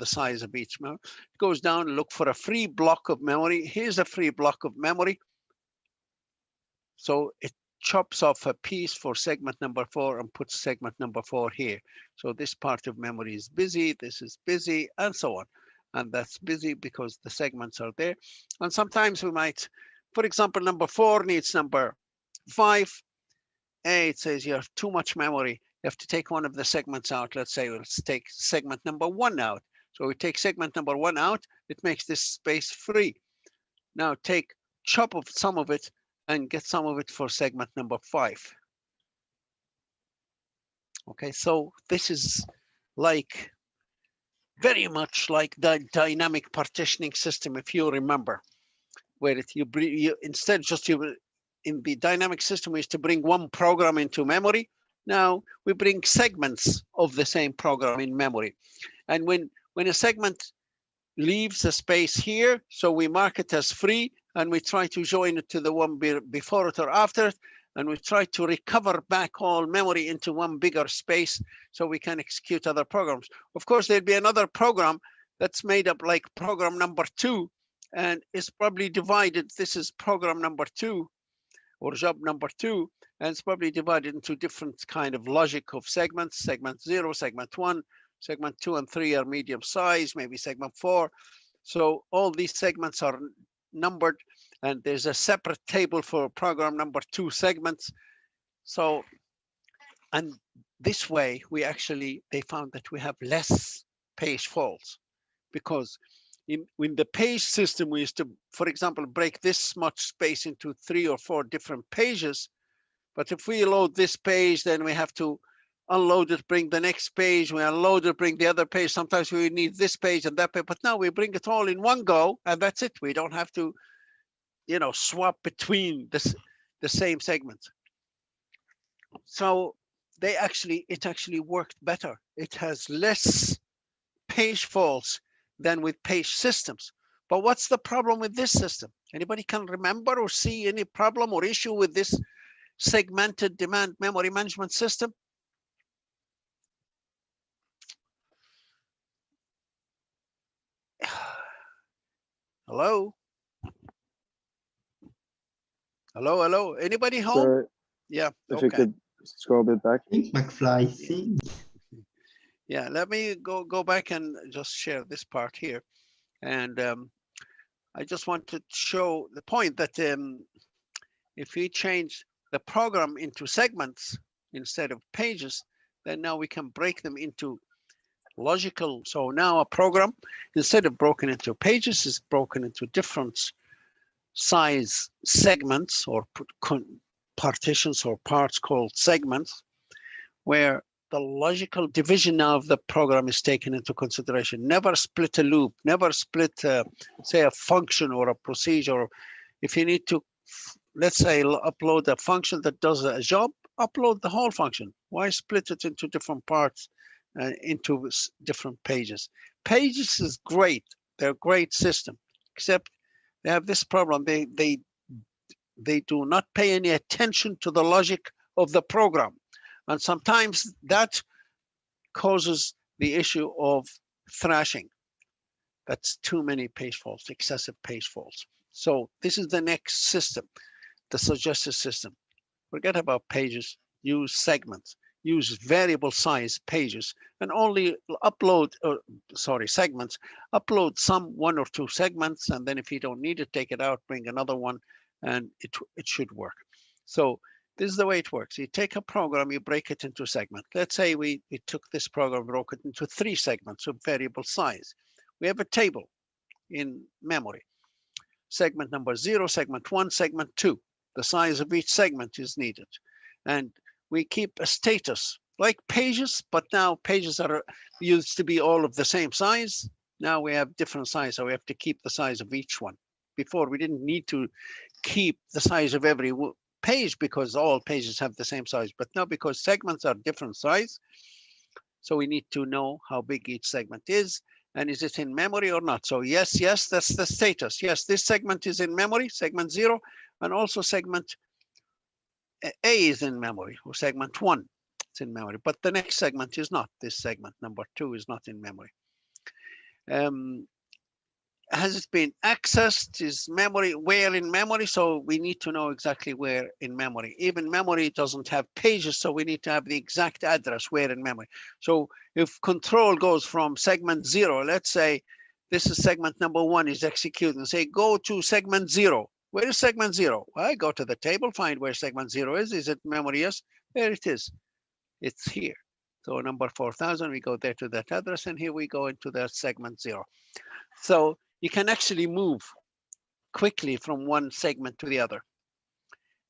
size of each memory. It goes down and look for a free block of memory. Here's a free block of memory. So it chops off a piece for segment number 4 and puts segment number 4 here. So this part of memory is busy, this is busy, and so on. And that's busy because the segments are there. And sometimes we might, for example, number 4 needs number 5. A, it says you have too much memory. You have to take one of the segments out. Let's say let's take segment number 1 out. So we take segment number 1 out. It makes this space free. Now chop off some of it and get some of it for segment number 5. Okay, so this is like very much like the dynamic partitioning system, if you remember, where instead just in the dynamic system we used to bring one program into memory. Now we bring segments of the same program in memory, and when a segment leaves a space here, so we mark it as free and we try to join it to the one before it or after it, and we try to recover back all memory into one bigger space so we can execute other programs. Of course, there'd be another program that's made up like program number 2, and it's probably divided. This is program number 2 or job number 2, and it's probably divided into different kind of logic of segments. Segment 0, segment 1, segment 2 and 3 are medium size, maybe segment 4. So all these segments are numbered, and there's a separate table for program number 2 segments. So, and this way they found that we have less page faults, because in the page system we used to, for example, break this much space into 3 or 4 different pages. But if we load this page, then we have to unload it, bring the next page, we unload it, bring the other page. Sometimes we need this page and that page, but now we bring it all in one go, and that's it. We don't have to, swap between the same segments. So it actually worked better. It has less page faults than with page systems. But what's the problem with this system? Anybody can remember or see any problem or issue with this segmented demand memory management system? Hello? Hello? Anybody home? Sir, Yeah. if you could scroll a bit back. McFly, see. Yeah, let me go back and just share this part here. And I just want to show the point that if we change the program into segments instead of pages, then now we can break them into logical. So now a program, instead of broken into pages, is broken into different size segments or partitions or parts called segments, where the logical division of the program is taken into consideration. Never split a loop, never split, say, a function or a procedure. If you need to, let's say, upload a function that does a job, upload the whole function. Why split it into different parts, into different pages? Pages is great. They're a great system, except they have this problem. They do not pay any attention to the logic of the program. And sometimes that causes the issue of thrashing. That's too many page faults, excessive page faults. So this is the next system, the suggested system. Forget about pages, use segments, use variable size pages, and only upload, segments, upload some 1 or 2 segments, and then if you don't need it, take it out, bring another one, and it should work. So this is the way it works. You take a program, you break it into segments. Let's say we took this program, broke it into 3 segments of variable size. We have a table in memory. Segment number 0, segment 1, segment 2. The size of each segment is needed. And we keep a status like pages, but now pages are used to be all of the same size. Now we have different size, so we have to keep the size of each one. Before we didn't need to keep the size of every page because all pages have the same size, but now because segments are different size, so we need to know how big each segment is, and is it in memory or not. So yes, that's the status. Yes, this segment is in memory, segment 0, and also segment A is in memory, or segment 1, it's in memory, but the next segment is not. This segment number 2 is not in memory. Has it been accessed? Is memory where in memory? So we need to know exactly where in memory. Even memory doesn't have pages, so we need to have the exact address where in memory. So if control goes from segment 0, let's say this is segment number 1 is executing, say go to segment 0. Where is segment 0? Well, I go to the table, find where segment 0 is. Is it memory? Yes. There it is. It's here. So number 4000, we go there to that address, and here we go into the segment 0. So you can actually move quickly from one segment to the other.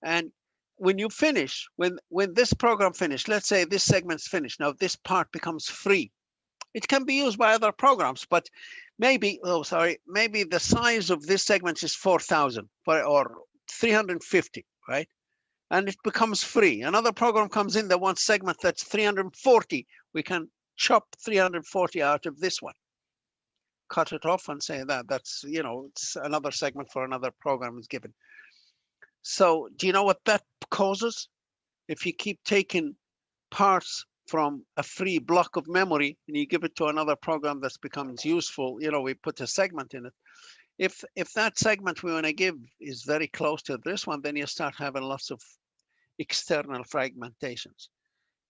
And when you finish, when this program finished, let's say this segment's finished, now this part becomes free. It can be used by other programs, but maybe, maybe the size of this segment is 4000 or 350, right? And it becomes free. Another program comes in that wants segment that's 340. We can chop 340 out of this one, cut it off and say that's, you know, it's another segment for another program is given. So do you know what that causes? If you keep taking parts from a free block of memory and you give it to another program that becomes useful, you know, we put a segment in it. If that segment we want to give is very close to this one, then you start having lots of external fragmentations.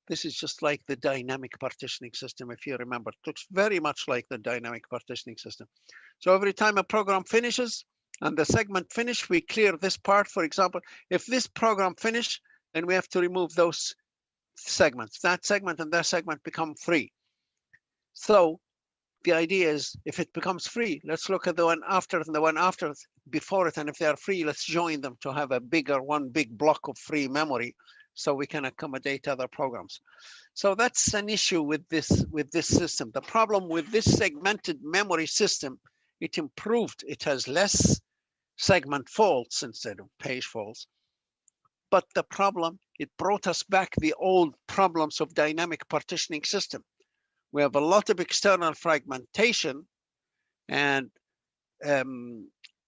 This is just like the dynamic partitioning system, if you remember. It looks very much like the dynamic partitioning system. So every time a program finishes and the segment finish, we clear this part. For example, if this program finish, then we have to remove those segments. That segment and that segment become free. So the idea is, if it becomes free, let's look at the one after it and the one after it, before it, and if they are free, let's join them to have a bigger one big block of free memory, so we can accommodate other programs. So that's an issue with this system. The problem with this segmented memory system, it improved. It has less segment faults instead of page faults. But the problem, it brought us back the old problems of dynamic partitioning system. We have a lot of external fragmentation, and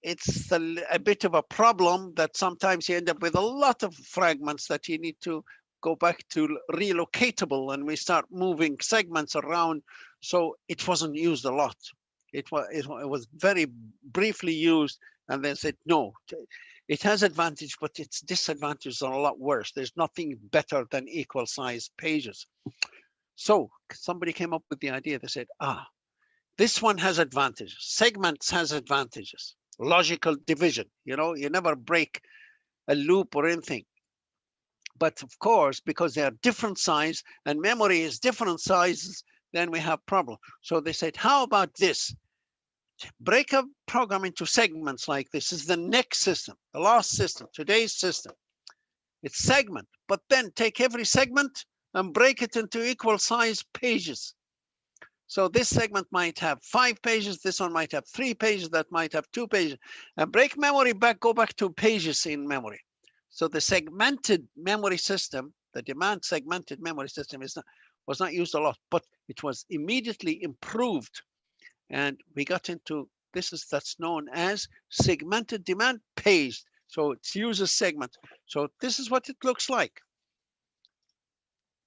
it's a bit of a problem that sometimes you end up with a lot of fragments that you need to go back to relocatable, and we start moving segments around. So it wasn't used a lot. It was very briefly used, and then said, no, it has advantage, but its disadvantages are a lot worse. There's nothing better than equal size pages. So somebody came up with the idea. They said, this one has advantages. Segments has advantages. Logical division, you know, you never break a loop or anything. But of course, because they are different size and memory is different sizes, then we have problem. So they said, how about this? Break a program into segments like this. Is the next system, the last system, today's system. It's segment, but then take every segment and break it into equal size pages. So this segment might have 5 pages, this one might have 3 pages, that might have 2 pages. And break memory back, go back to pages in memory. So the segmented memory system, the demand segmented memory system was not used a lot, but it was immediately improved. And we got into, that's known as segmented demand paged. So it uses segment. So this is what it looks like.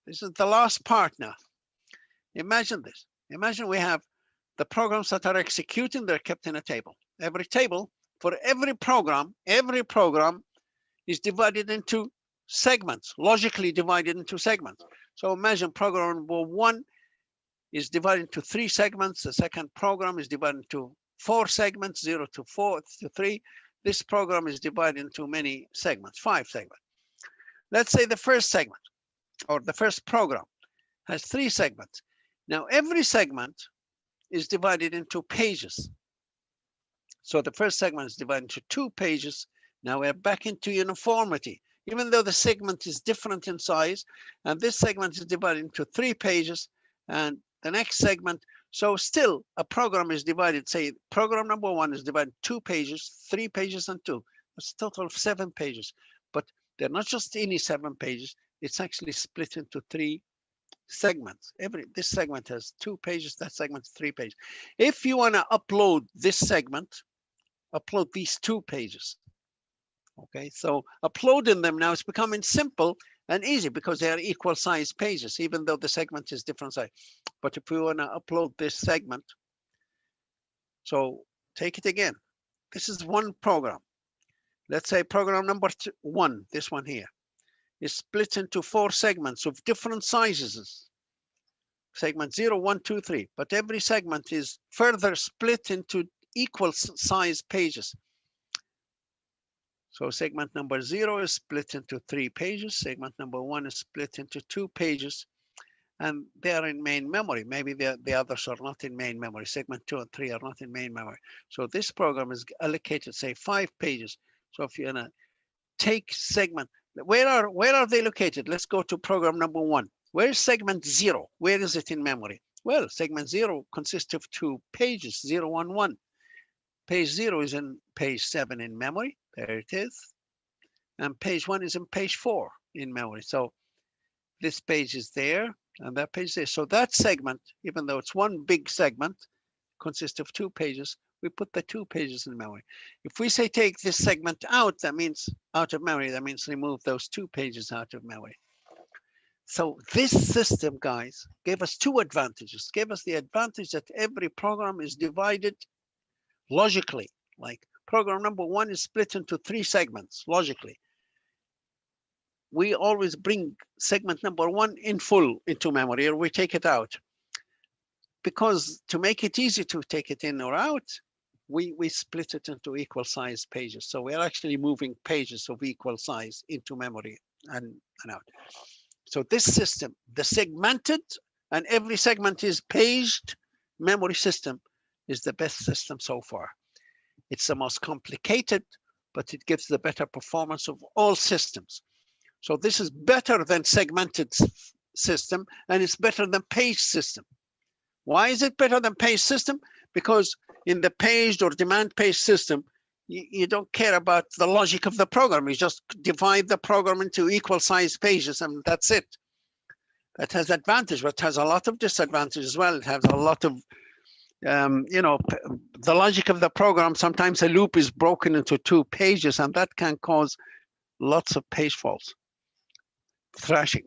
This is the last part now. Imagine this. Imagine we have the programs that are executing, they're kept in a table. Every table, for every program is divided into segments, logically divided into segments. So imagine program number 1 is divided into 3 segments. The second program is divided into 4 segments, 0 to 4 to 3. This program is divided into many segments, 5 segments. Let's say the first segment or the first program has 3 segments. Now every segment is divided into pages. So the first segment is divided into 2 pages. Now we're back into uniformity. Even though the segment is different in size, and this segment is divided into 3 pages, and the next segment, so still a program is divided, say program number 1 is divided 2 pages, 3 pages and 2. That's a total of 7 pages. But they're not just any 7 pages, it's actually split into 3 segments. This segment has 2 pages, that segment 3 pages. If you want to upload this segment, upload these 2 pages. Okay, so uploading them now is becoming simple and easy because they are equal size pages, even though the segment is different size. But if we want to upload this segment, so take it again. This is one program. Let's say program number 1, this one here, is split into 4 segments of different sizes. Segment 0, 1, 2, 3. But every segment is further split into equal size pages. So segment number 0 is split into 3 pages. Segment number 1 is split into 2 pages. And they are in main memory. Maybe the others are not in main memory. Segment 2 and 3 are not in main memory. So this program is allocated, say, 5 pages. So if you're gonna take segment, where are they located? Let's go to program number 1. Where is segment 0? Where is it in memory? Well, segment 0 consists of 2 pages, 0 and 1. Page 0 is in page 7 in memory. There it is. And page 1 is in page 4 in memory. So this page is there and that page there. So that segment, even though it's one big segment, consists of 2 pages, we put the 2 pages in memory. If we say take this segment out, that means out of memory, that means remove those 2 pages out of memory. So this system, guys, gave us 2 advantages. Gave us the advantage that every program is divided logically. Like program number 1 is split into 3 segments logically. We always bring segment number 1 in full into memory, or we take it out. Because to make it easy to take it in or out, we split it into equal size pages. So we're actually moving pages of equal size into memory and out. So this system, the segmented, and every segment is paged memory system, is the best system so far. It's the most complicated, but it gives the better performance of all systems. So this is better than segmented system, and it's better than page system. Why is it better than page system? Because in the paged or demand page system, you don't care about the logic of the program. You just divide the program into equal size pages and that's it. That has advantage, but has a lot of disadvantage as well. It has a lot of, you know, the logic of the program. Sometimes a loop is broken into 2 pages and that can cause lots of page faults, thrashing.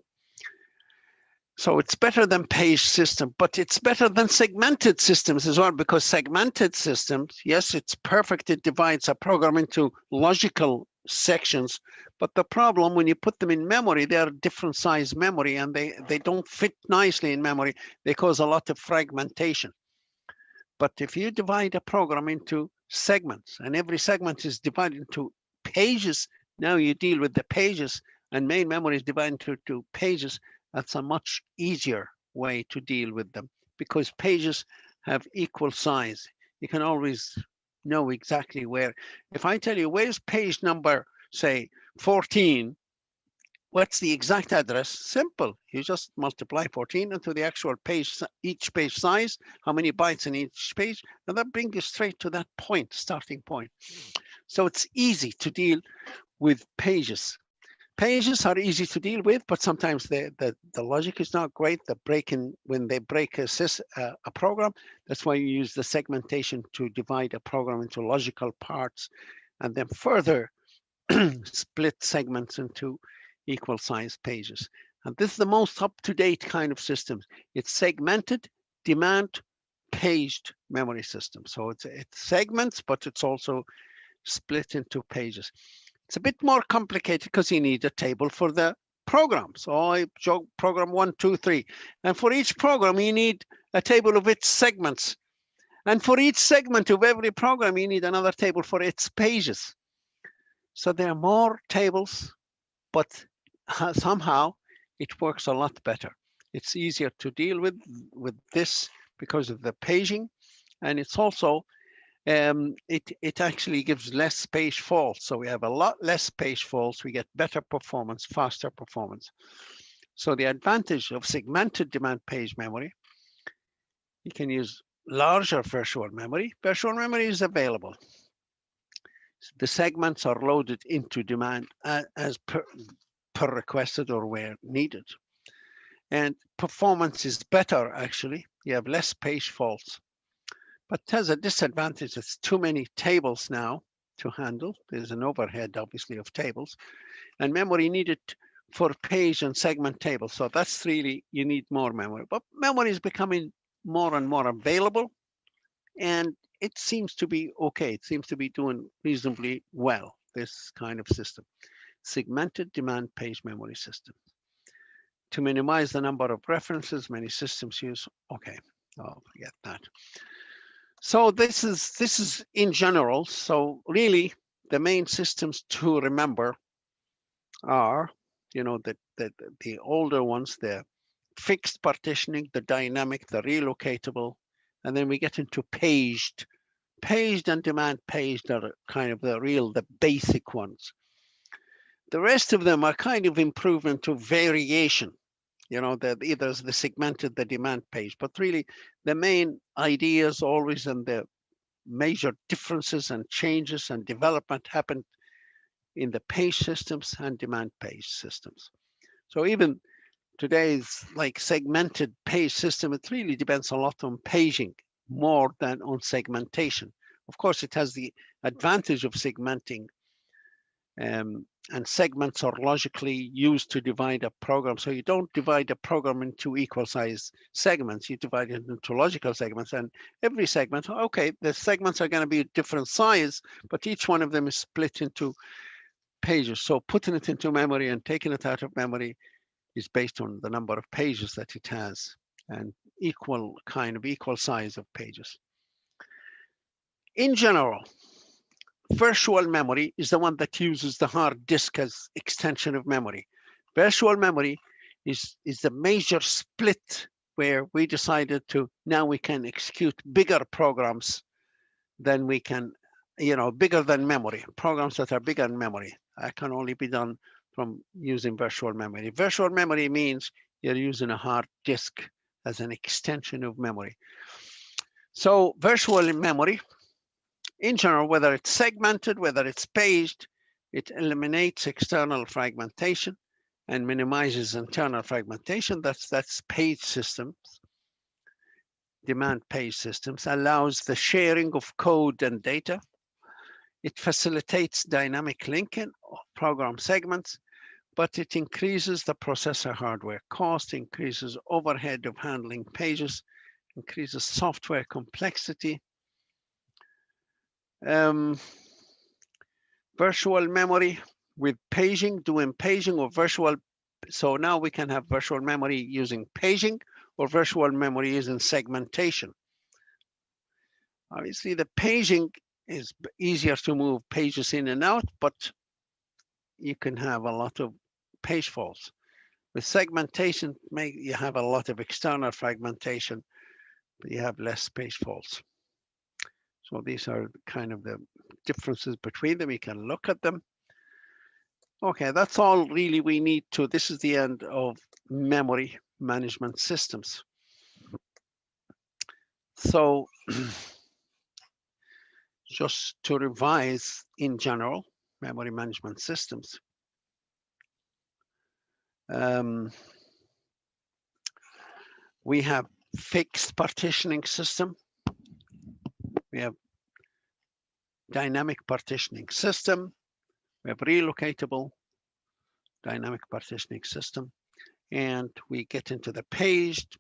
So it's better than page system, but it's better than segmented systems as well, because segmented systems, yes, it's perfect. It divides a program into logical sections, but the problem when you put them in memory, they are different size memory and they don't fit nicely in memory. They cause a lot of fragmentation. But if you divide a program into segments and every segment is divided into pages, now you deal with the pages and main memory is divided into pages. That's a much easier way to deal with them because pages have equal size. You can always know exactly where. If I tell you where's page number, say 14, what's the exact address? Simple. You just multiply 14 into the actual page, each page size, how many bytes in each page, and that brings you straight to that point, starting point. So it's easy to deal with pages. Pages are easy to deal with, but sometimes the logic is not great. The breaking, when they break a program, that's why you use the segmentation to divide a program into logical parts and then further split segments into equal size pages. And this is the most up-to-date kind of system. It's segmented, demand, paged memory system. So it's segments, but it's also split into pages. It's a bit more complicated because you need a table for the program. So I show program 1, 2, 3. And for each program, you need a table of its segments. And for each segment of every program, you need another table for its pages. So there are more tables, but somehow it works a lot better. It's easier to deal with this because of the paging. And it's also it actually gives less page faults. So we have a lot less page faults. We get better performance, faster performance. So the advantage of segmented demand page memory, you can use larger virtual memory. Virtual memory is available. The segments are loaded into demand as per requested or where needed. And performance is better, actually. You have less page faults. But it has a disadvantage. It's too many tables now to handle. There's an overhead, obviously, of tables. And memory needed for page and segment tables. So that's really, you need more memory. But memory is becoming more and more available. And it seems to be okay. It seems to be doing reasonably well, this kind of system. Segmented demand page memory system. To minimize the number of references many systems use. Okay, I'll forget that. So this is in general. So really, the main systems to remember are, you know, the older ones, the fixed partitioning, the dynamic, the relocatable, and then we get into paged. Paged and demand paged are kind of the basic ones. The rest of them are kind of improvement to variation. You know, either the segmented, the demand page, but really the main ideas always and the major differences and changes and development happen in the page systems and demand page systems. So even today's like segmented page system, it really depends a lot on paging more than on segmentation. Of course, it has the advantage of segmenting, and segments are logically used to divide a program. So you don't divide a program into equal size segments, you divide it into logical segments, and every segment, okay, the segments are going to be a different size, but each one of them is split into pages. So putting it into memory and taking it out of memory is based on the number of pages that it has and equal size of pages. In general, virtual memory is the one that uses the hard disk as extension of memory. Virtual memory is the major split where we decided to, now we can execute bigger programs than we can, you know, bigger than memory. Programs that are bigger than memory. That can only be done from using virtual memory. Virtual memory means you're using a hard disk as an extension of memory. So virtual memory, in general, whether it's segmented, whether it's paged, it eliminates external fragmentation and minimizes internal fragmentation. That's page systems. Demand page systems allows the sharing of code and data. It facilitates dynamic linking of program segments, but it increases the processor hardware cost, increases overhead of handling pages, increases software complexity. Virtual memory with paging, doing paging or virtual. So now we can have virtual memory using paging or virtual memory using segmentation. Obviously, the paging is easier to move pages in and out, but you can have a lot of page faults. With segmentation, you have a lot of external fragmentation, but you have less page faults. So these are kind of the differences between them. We can look at them. Okay, that's all really we need to. This is the end of memory management systems. So just to revise in general, memory management systems. We have fixed partitioning system. We have dynamic partitioning system. We have relocatable dynamic partitioning system. And we get into the paged,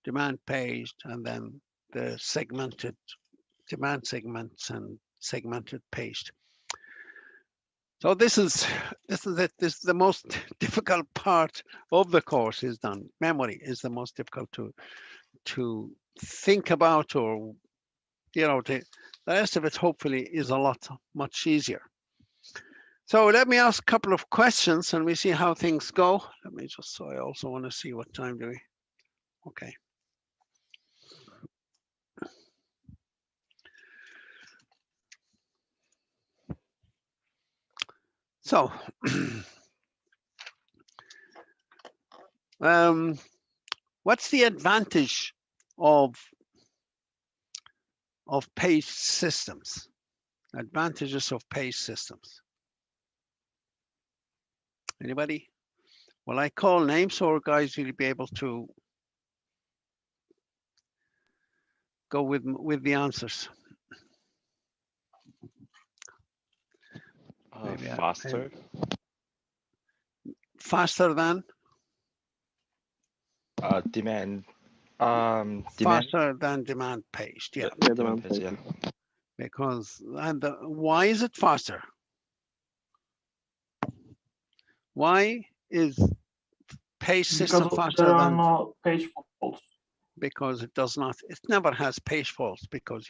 demand paged, and then the segmented demand segments and segmented paged. So this is it. This is the most difficult part of the course is done. Memory is the most difficult to think about, or you know, the rest of it hopefully is a lot much easier. So let me ask a couple of questions and we see how things go. Let me just, so I also want to see what time do we, okay. So, what's the advantage of page systems? Advantages of page systems. Anybody? Well, I call names, or guys will be able to go with the answers. Faster. Faster than? Demand. Faster than demand paged, yeah. Yeah, demand page. Yeah. Because, and why is it faster? Why is page system Because faster there are than? no page faults. because it does not, it never has page faults because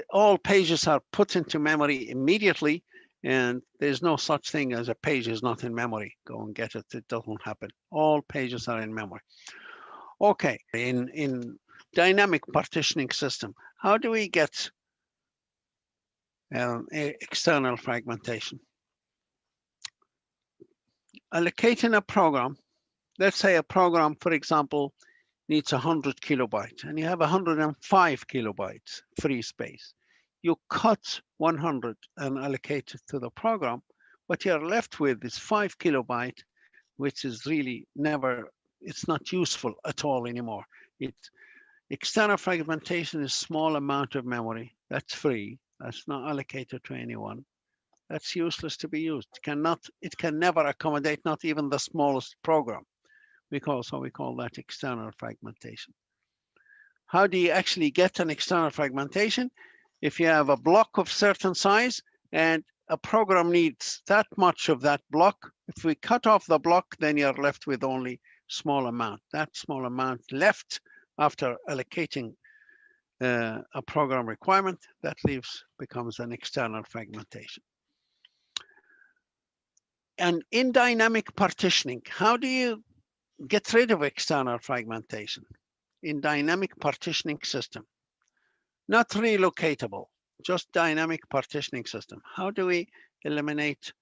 all pages are put into memory immediately, and there's no such thing as a page is not in memory. Go and get it. It doesn't happen. All pages are in memory. Okay, in dynamic partitioning system, how do we get external fragmentation? Allocating a program, let's say a program, for example, needs 100 kilobytes and you have 105 kilobytes free space. You cut 100 and allocate it to the program. What you're left with is 5 kilobytes, which is really it's not useful at all anymore. External fragmentation is small amount of memory that's free, that's not allocated to anyone. That's useless to be used. It can never accommodate not even the smallest program. We call that external fragmentation. How do you actually get an external fragmentation? If you have a block of certain size and a program needs that much of that block, if we cut off the block, then you're left with only small amount. That small amount left after allocating a program requirement, that becomes an external fragmentation. And in dynamic partitioning, how do you get rid of external fragmentation? In dynamic partitioning system, not relocatable, just dynamic partitioning system. How do we eliminate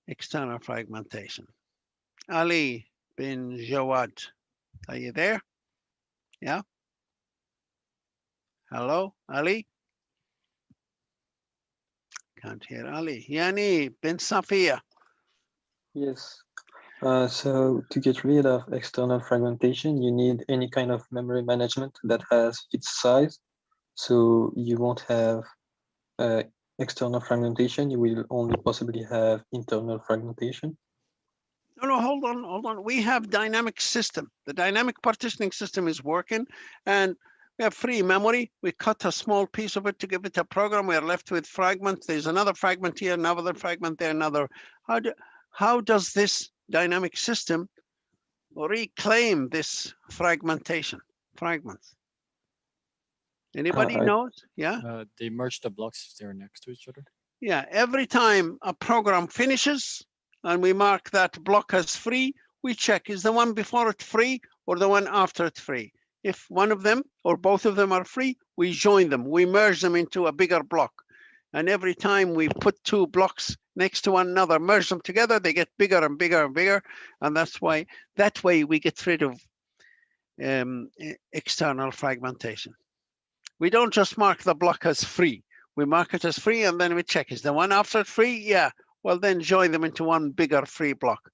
external fragmentation? Ali bin Jawad, are you there? Yeah. Hello, Ali? Can't hear Ali. Yani bin Safia. Yes. So to get rid of external fragmentation, you need any kind of memory management that has its size. So you won't have external fragmentation. You will only possibly have internal fragmentation. No, hold on. We have dynamic system. The dynamic partitioning system is working, and we have free memory. We cut a small piece of it to give it a program. We are left with fragments. There's another fragment here, another fragment there, another. How does this dynamic system reclaim this fragments? Anybody knows? Yeah. They merge the blocks if they're next to each other. Yeah. Every time a program finishes and we mark that block as free, we check, is the one before it free or the one after it free? If one of them or both of them are free, we join them. We merge them into a bigger block. And every time we put two blocks next to one another, merge them together, they get bigger and bigger and bigger. And that way we get rid of external fragmentation. We don't just mark the block as free. We mark it as free and then we check, is the one after it free? Yeah. Well, then join them into one bigger free block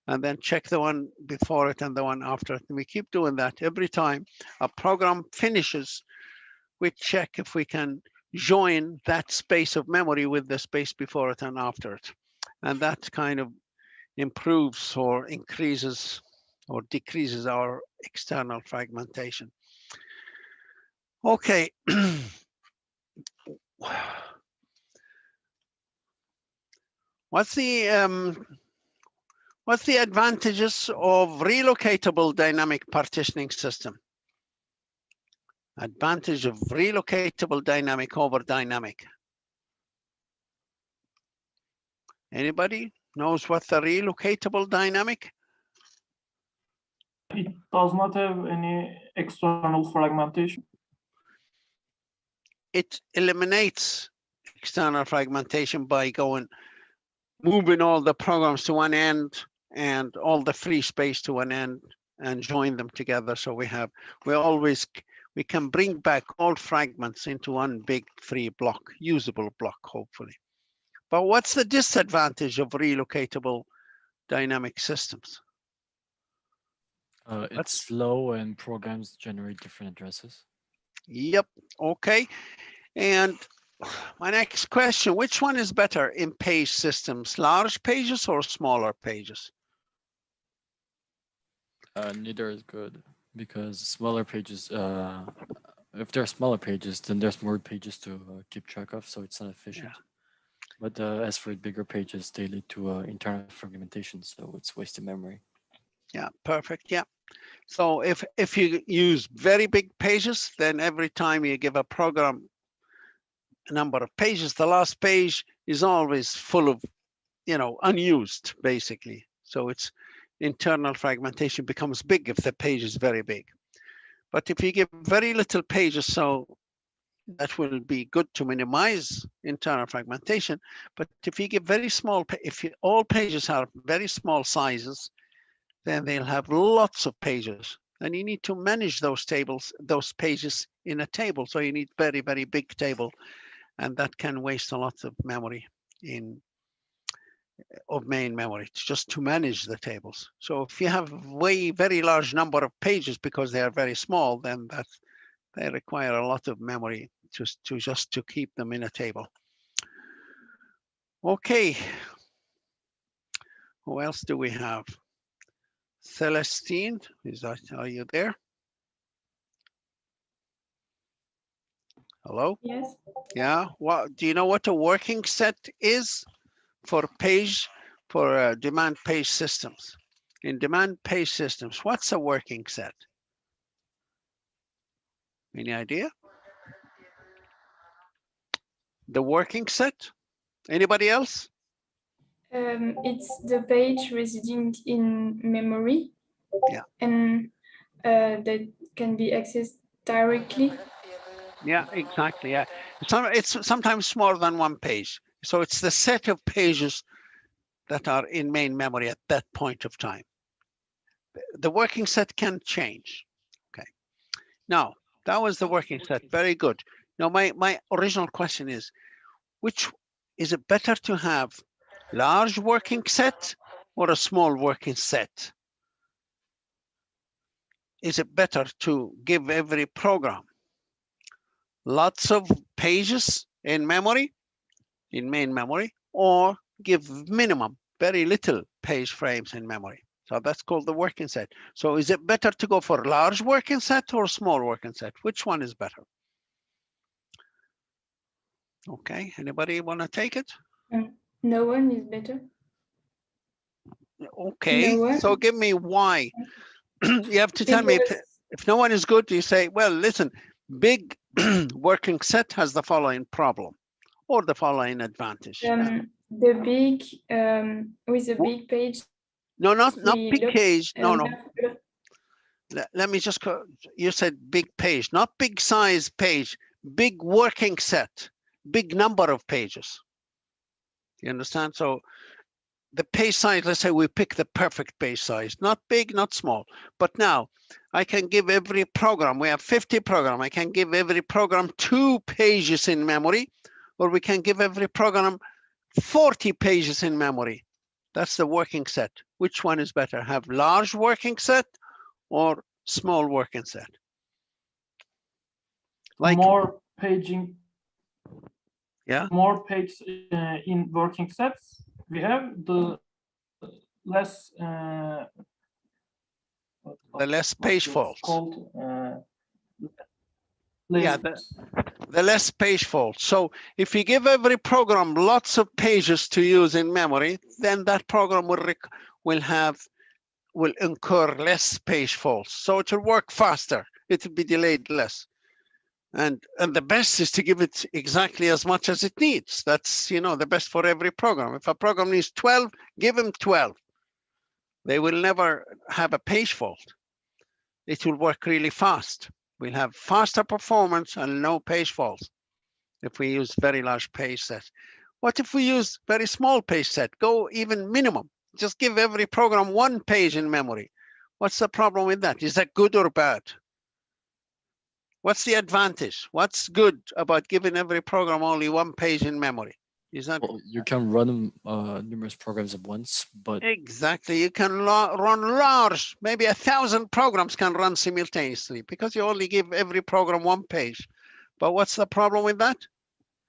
and then check the one before it and the one after it. And we keep doing that every time a program finishes. We check if we can join that space of memory with the space before it and after it. And that kind of improves or increases or decreases our external fragmentation. Okay. What's the advantages of relocatable dynamic partitioning system? Advantage of relocatable dynamic over dynamic. Anybody knows what the relocatable dynamic? It does not have any external fragmentation. It eliminates external fragmentation by moving all the programs to one end and all the free space to one end and join them together. So we can bring back all fragments into one big free block, usable block, hopefully. But what's the disadvantage of relocatable dynamic systems? It's slow and programs generate different addresses. Yep. Okay. And my next question, which one is better in page systems, large pages or smaller pages? Neither is good because smaller pages, if they're smaller pages, then there's more pages to keep track of, so it's not efficient. Yeah. But as for bigger pages, they lead to internal fragmentation, so it's wasted memory. Yeah, perfect. Yeah. So if you use very big pages, then every time you give a program a number of pages, the last page is always full of, you know, unused, basically. So its internal fragmentation becomes big if the page is very big. But if you give very little pages, so that will be good to minimize internal fragmentation. But if you give very small, all pages are very small sizes, then they'll have lots of pages. And you need to manage those pages in a table. So you need very, very big table. And that can waste a lot of memory of main memory, just to manage the tables. So if you have very large number of pages because they are very small, then they require a lot of memory just to keep them in a table. Okay. Who else do we have? Celestine, are you there? Hello? Yes. Yeah. Do you know what a working set is for demand page systems? In demand page systems, what's a working set? Any idea? The working set? Anybody else? It's the page residing in memory. Yeah. And that can be accessed directly. Yeah, exactly. Yeah, it's sometimes more than one page. So it's the set of pages that are in main memory at that point of time. The working set can change. Okay. Now, that was the working set. Very good. Now, my original question is, which is it better to have large working set or a small working set? Is it better to give every program lots of pages in memory, in main memory, or give minimum, very little page frames in memory? So that's called the working set. So is it better to go for large working set or small working set? Which one is better? Okay, anybody want to take it? No one is better. Okay, No so give me why. You have to tell me if no one is good, you say, well, listen, big working set has the following problem or the following advantage. The big, with a big page. No, not big page. No. Let me just go. You said big page, not big size page, big working set, big number of pages. You understand? So the page size, let's say we pick the perfect page size, not big, not small. But now I can give every program, we have 50 programs, I can give every program 2 pages in memory, or we can give every program 40 pages in memory. That's the working set. Which one is better? Have large working set or small working set? Like more paging. Yeah. More pages in working sets we have, the less the less page faults. Yeah, the less page faults. So if you give every program lots of pages to use in memory, then that program will incur less page faults. So it will work faster. It will be delayed less. And the best is to give it exactly as much as it needs. That's, you know, the best for every program. If a program needs 12, give them 12. They will never have a page fault. It will work really fast. We'll have faster performance and no page faults if we use very large page set. What if we use very small page set? Go even minimum. Just give every program 1 page in memory. What's the problem with that? Is that good or bad? What's the advantage? What's good about giving every program only 1 page in memory? Is that you can run numerous programs at once, but exactly, you can run large, maybe 1,000 programs can run simultaneously because you only give every program 1 page. But what's the problem with that?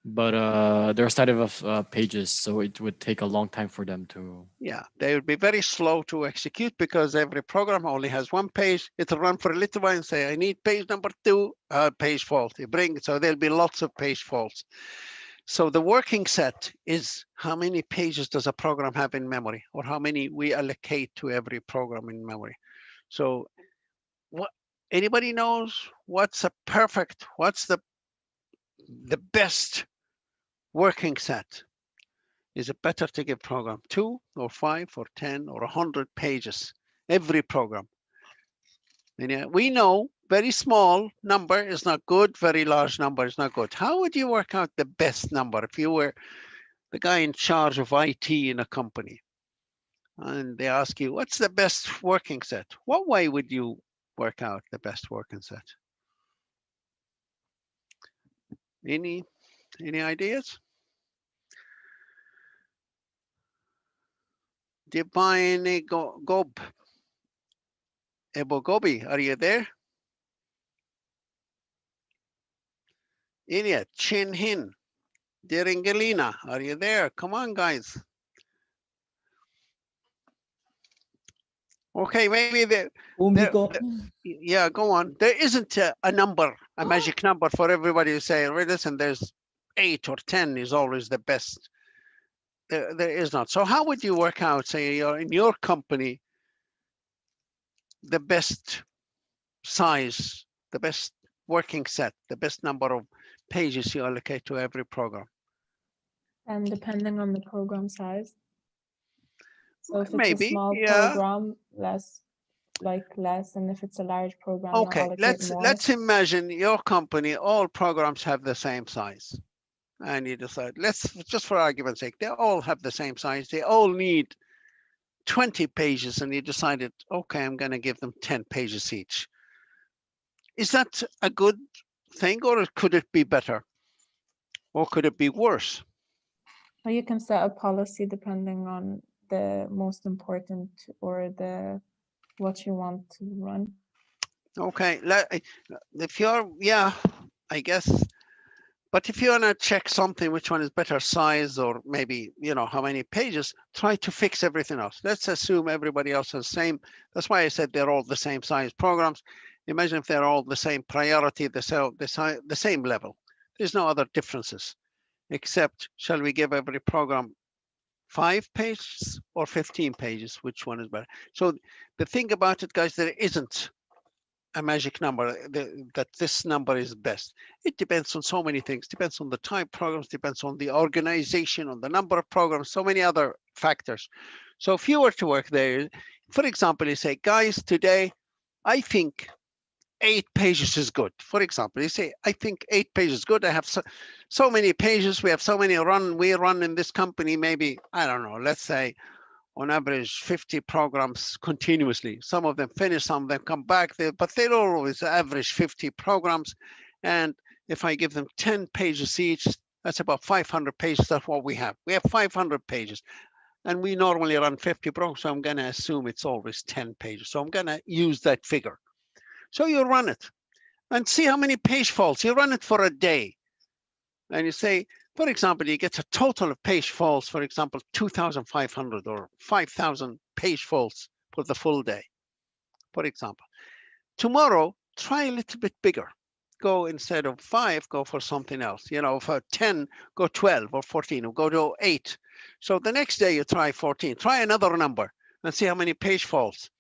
But they're started of pages, so it would take a long time for them to. Yeah, they would be very slow to execute because every program only has 1 page. It'll run for a little while and say, I need page number 2, page fault. You bring, so there'll be lots of page faults. So the working set is how many pages does a program have in memory, or how many we allocate to every program in memory. So Anybody knows what's the best working set? Is it better to give program 2 or 5 or 10 or 100 pages, every program? And yeah, we know very small number is not good, very large number is not good. How would you work out the best number if you were the guy in charge of IT in a company? And they ask you, what's the best working set? What way would you work out the best working set? Any ideas? Divine Gob. Ebo Gobi, are you there? Ilya, Chin Hin, Deringelina, are you there? Come on, guys. Okay, maybe yeah, go on. There isn't a number, a magic number for everybody to say, well, listen, there's 8 or 10 is always the best. There is not. So how would you work out, say, in your company, the best size, the best working set, the best number of pages you allocate to every program? And depending on the program size. So if it's Maybe, a small yeah. program, less, and if it's a large program, Okay, let's imagine your company, all programs have the same size. And you decide, just for argument's sake, they all have the same size. They all need 20 pages, and you decided, okay, I'm going to give them 10 pages each. Is that a good thing, or could it be better? Or could it be worse? Well, you can set a policy depending on the most important or what you want to run. Okay, if you're, yeah, I guess. But if you want to check something, which one is better size, or maybe, how many pages, try to fix everything else. Let's assume everybody else has the same. That's why I said they're all the same size programs. Imagine if they're all the same priority, the same level. There's no other differences, except shall we give every program 5 pages or 15 pages? Which one is better? So the thing about it, guys, there isn't a magic number that this number is best. It depends on so many things. Depends on the type programs, depends on the organization, on the number of programs, so many other factors. So if you were to work there, for example, you say, guys, today, I think 8 pages is good. For example, you say, I think 8 pages is good. I have so many pages. We have so many we run in this company, maybe, I don't know, let's say, on average 50 programs continuously. Some of them finish, some of them come back, but they don't always average 50 programs. And if I give them 10 pages each, that's about 500 pages. That's what we have. We have 500 pages. And we normally run 50 programs, so I'm going to assume it's always 10 pages. So I'm going to use that figure. So you run it and see how many page faults. You run it for a day. And you say, for example, you get a total of page faults, for example, 2,500 or 5,000 page faults for the full day, for example. Tomorrow, try a little bit bigger. Go instead of 5, go for something else. For 10, go 12 or 14, or go to 8. So the next day you try 14. Try another number and see how many page faults.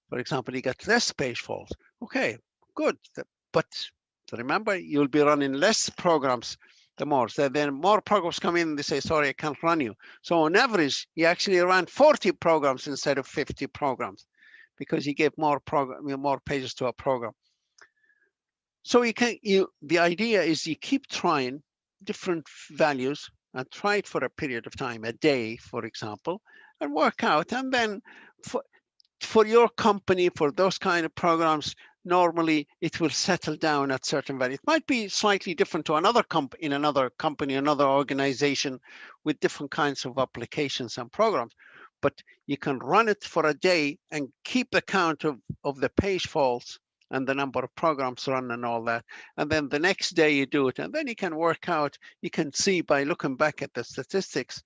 For example, you get less page faults. Okay, good. But remember, you'll be running less programs the more. So then more programs come in, they say, sorry, I can't run you. So on average, you actually run 40 programs instead of 50 programs because you gave more pages to a program. So the idea is you keep trying different values and try it for a period of time, a day, for example, and work out. And then for your company, for those kind of programs, normally it will settle down at certain value. It might be slightly different to another company, another organization with different kinds of applications and programs, but you can run it for a day and keep the count of the page faults and the number of programs run and all that. And then the next day you do it, and then you can work out, you can see by looking back at the statistics,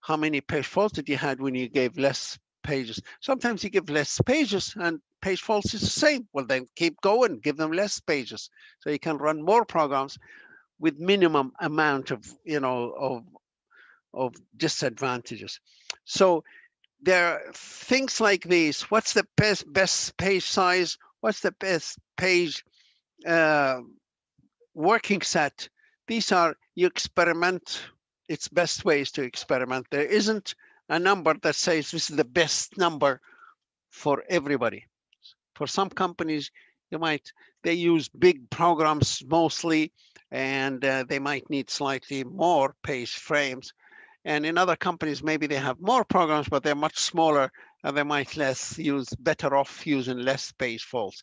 how many page faults did you had when you gave less pages. Sometimes you give less pages and page faults is the same. Well, then keep going, give them less pages. So you can run more programs with minimum amount of, of disadvantages. So there are things like these. What's the best page size? What's the best page working set. These are, you experiment. It's best ways to experiment. There isn't a number that says this is the best number for everybody. For some companies, they use big programs mostly, and they might need slightly more page frames. And in other companies, maybe they have more programs, but they're much smaller, and they might better off using less page faults.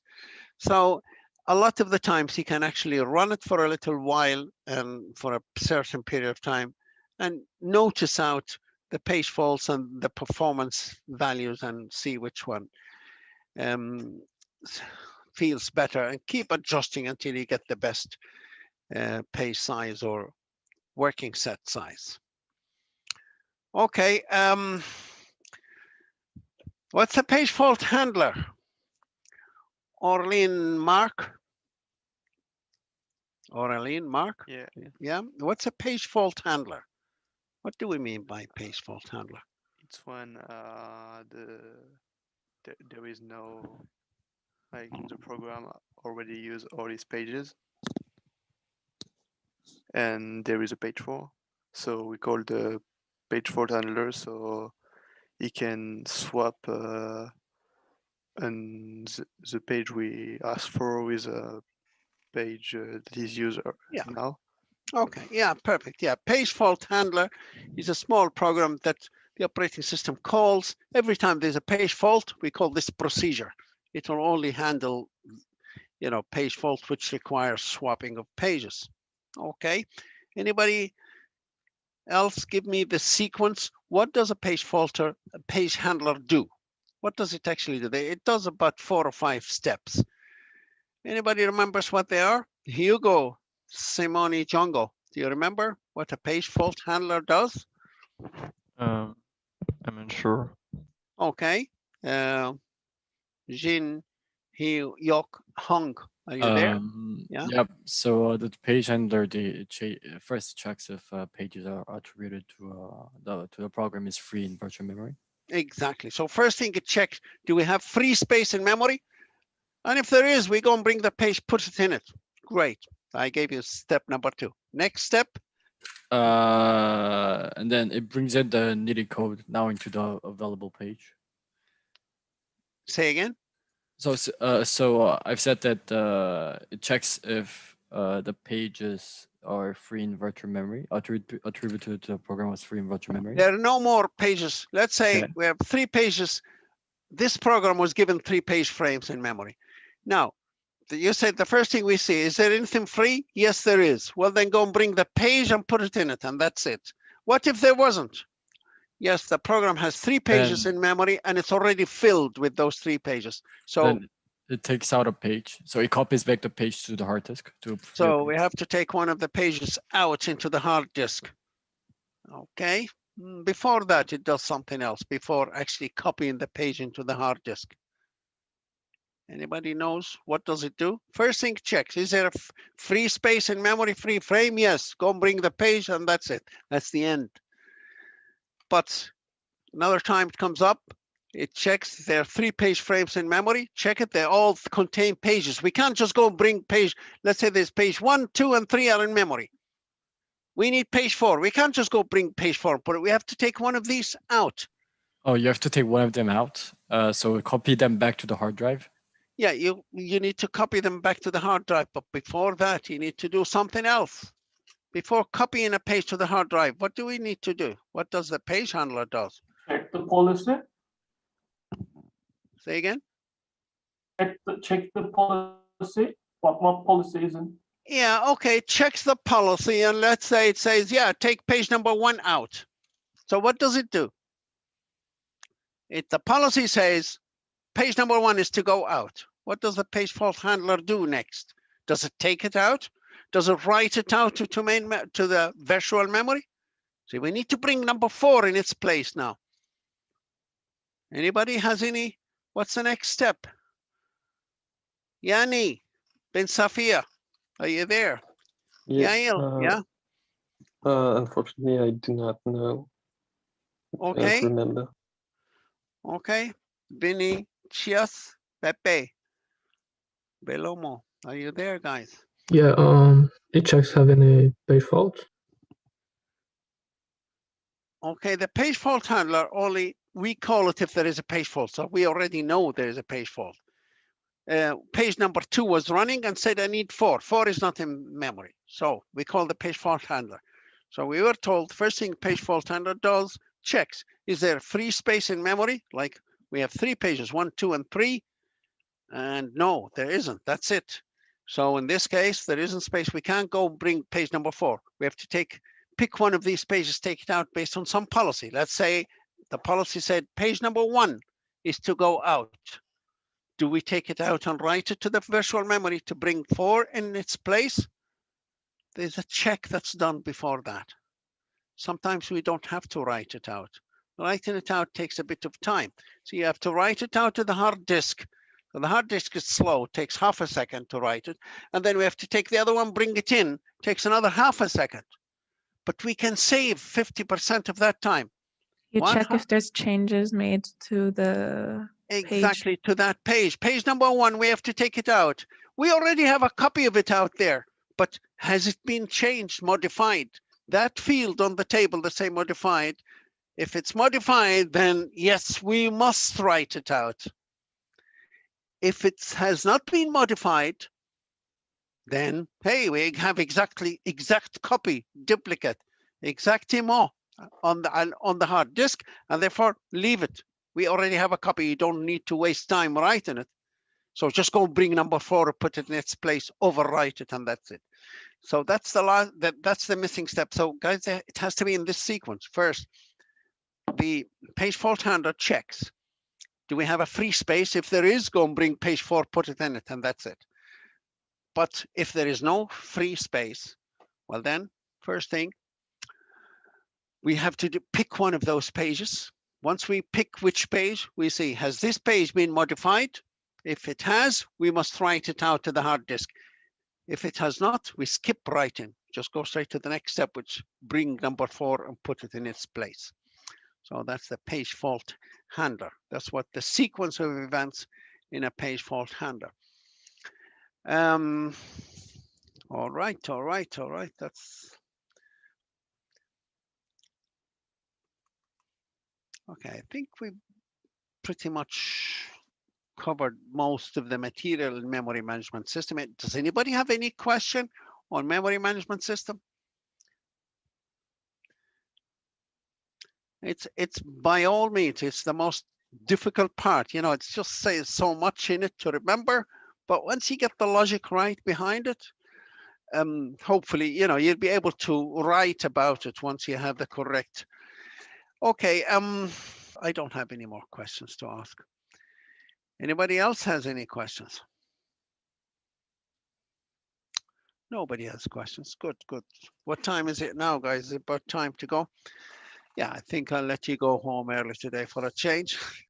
So a lot of the times you can actually run it for a little while and for a certain period of time and notice out the page faults and the performance values and see which one feels better, and keep adjusting until you get the best page size or working set size. Okay, what's a page fault handler? Orlean, Mark? Yeah. Yeah, what's a page fault handler? What do we mean by page fault handler? It's when there is no, like, the program already use all these pages and there is a page fault. So we call the page fault handler, so he can swap and the page we asked for with a page that is used now. Okay, yeah, perfect. Yeah, page fault handler is a small program that the operating system calls. Every time there's a page fault, we call this procedure. It will only handle, page faults which require swapping of pages. Okay, anybody else give me the sequence? What does a page handler do? What does it actually do? It does about 4 or 5 steps. Anybody remembers what they are? Hugo, Simone, Jongo, do you remember what a page fault handler does? I'm unsure. Okay. Jin, Yok, Hong, are you there? Yeah. Yep. So the page handler first checks if pages are attributed to the program is free in virtual memory. Exactly. So first thing it checks, do we have free space in memory? And if there is, we go and bring the page, put it in it. Great. I gave you step number 2. Next step. And then it brings in the needed code now into the available page. Say again. So I've said that it checks if the pages are free in virtual memory, attributed to the program as free in virtual memory. There are no more pages. Let's say we have 3 pages. This program was given 3 page frames in memory. Now, you said the first thing we see, is there anything free? Yes, there is. Well, then go and bring the page and put it in it, and that's it. What if there wasn't? Yes, the program has 3 pages in memory, and it's already filled with those 3 pages. So then it takes out a page. So it copies back the page to the hard disk. So we have to take one of the pages out into the hard disk. Okay. Before that, it does something else before actually copying the page into the hard disk. Anybody knows what does it do? First thing checks, is there a free space in memory, free frame? Yes, go and bring the page and that's it. That's the end. But another time it comes up, it checks there are 3 page frames in memory. Check it, they all contain pages. We can't just go and bring page. Let's say there's page 1, 2, and 3 are in memory. We need page 4. We can't just go bring page 4, but we have to take one of these out. Oh, you have to take one of them out. So copy them back to the hard drive. Yeah, you need to copy them back to the hard drive, but before that, you need to do something else. Before copying a page to the hard drive, what do we need to do? What does the page handler do? Check the policy. Say again? Check the policy. What policy is it? Yeah, okay, checks the policy, and let's say it says, yeah, take page number 1 out. So what does it do? The policy says page number 1 is to go out. What does the page fault handler do next? Does it take it out? Does it write it out to the virtual memory? See, we need to bring number 4 in its place now. Anybody has any? What's the next step? Yani, Ben Safia, are you there? Yes, Yael, yeah? Unfortunately, I do not know. Okay. Remember. Okay. Vinny, Chias, Pepe. Belomo, are you there, guys? Yeah, it checks have any page faults. Okay, the page fault handler only, we call it if there is a page fault. So we already know there is a page fault. Page number 2 was running and said, I need 4. 4 is not in memory. So we call the page fault handler. So we were told first thing page fault handler does, checks, is there free space in memory? Like we have 3 pages, 1, 2, and 3. And no, there isn't. That's it. So in this case, there isn't space. We can't go bring page number 4. We have to pick one of these pages, take it out based on some policy. Let's say the policy said page number 1 is to go out. Do we take it out and write it to the virtual memory to bring 4 in its place? There's a check that's done before that. Sometimes we don't have to write it out. Writing it out takes a bit of time. So you have to write it out to the hard disk. So the hard disk is slow, takes half a second to write it. And then we have to take the other one, bring it in, takes another half a second. But we can save 50% of that time. You check if there's changes made to the exactly to that page. Page number 1, we have to take it out. We already have a copy of it out there, but has it been changed, modified? That field on the table that say modified, if it's modified, then yes, we must write it out. If it has not been modified, then hey, we have exact copy, duplicate, exactimo on the hard disk, and therefore leave it. We already have a copy. You don't need to waste time writing it. So just go bring number 4, put it in its place, overwrite it, and that's it. So that's the missing step. So guys, it has to be in this sequence. First, the page fault handler checks. Do we have a free space? If there is, go and bring page 4, put it in it, and that's it. But if there is no free space, well then, first thing, we have to pick one of those pages. Once we pick which page, we see, has this page been modified? If it has, we must write it out to the hard disk. If it has not, we skip writing. Just go straight to the next step, which bring number 4 and put it in its place. So that's the page fault handler. That's what the sequence of events in a page fault handler. All right. That's okay. I think we pretty much covered most of the material in memory management system. Does anybody have any question on memory management system? It's by all means, it's the most difficult part. You know, it's just says so much in it to remember, but once you get the logic right behind it, hopefully, you know, you'll be able to write about it once you have the correct. Okay, I don't have any more questions to ask. Anybody else has any questions? Nobody has questions. Good. What time is it now, guys? Is it about time to go? Yeah, I think I'll let you go home early today for a change.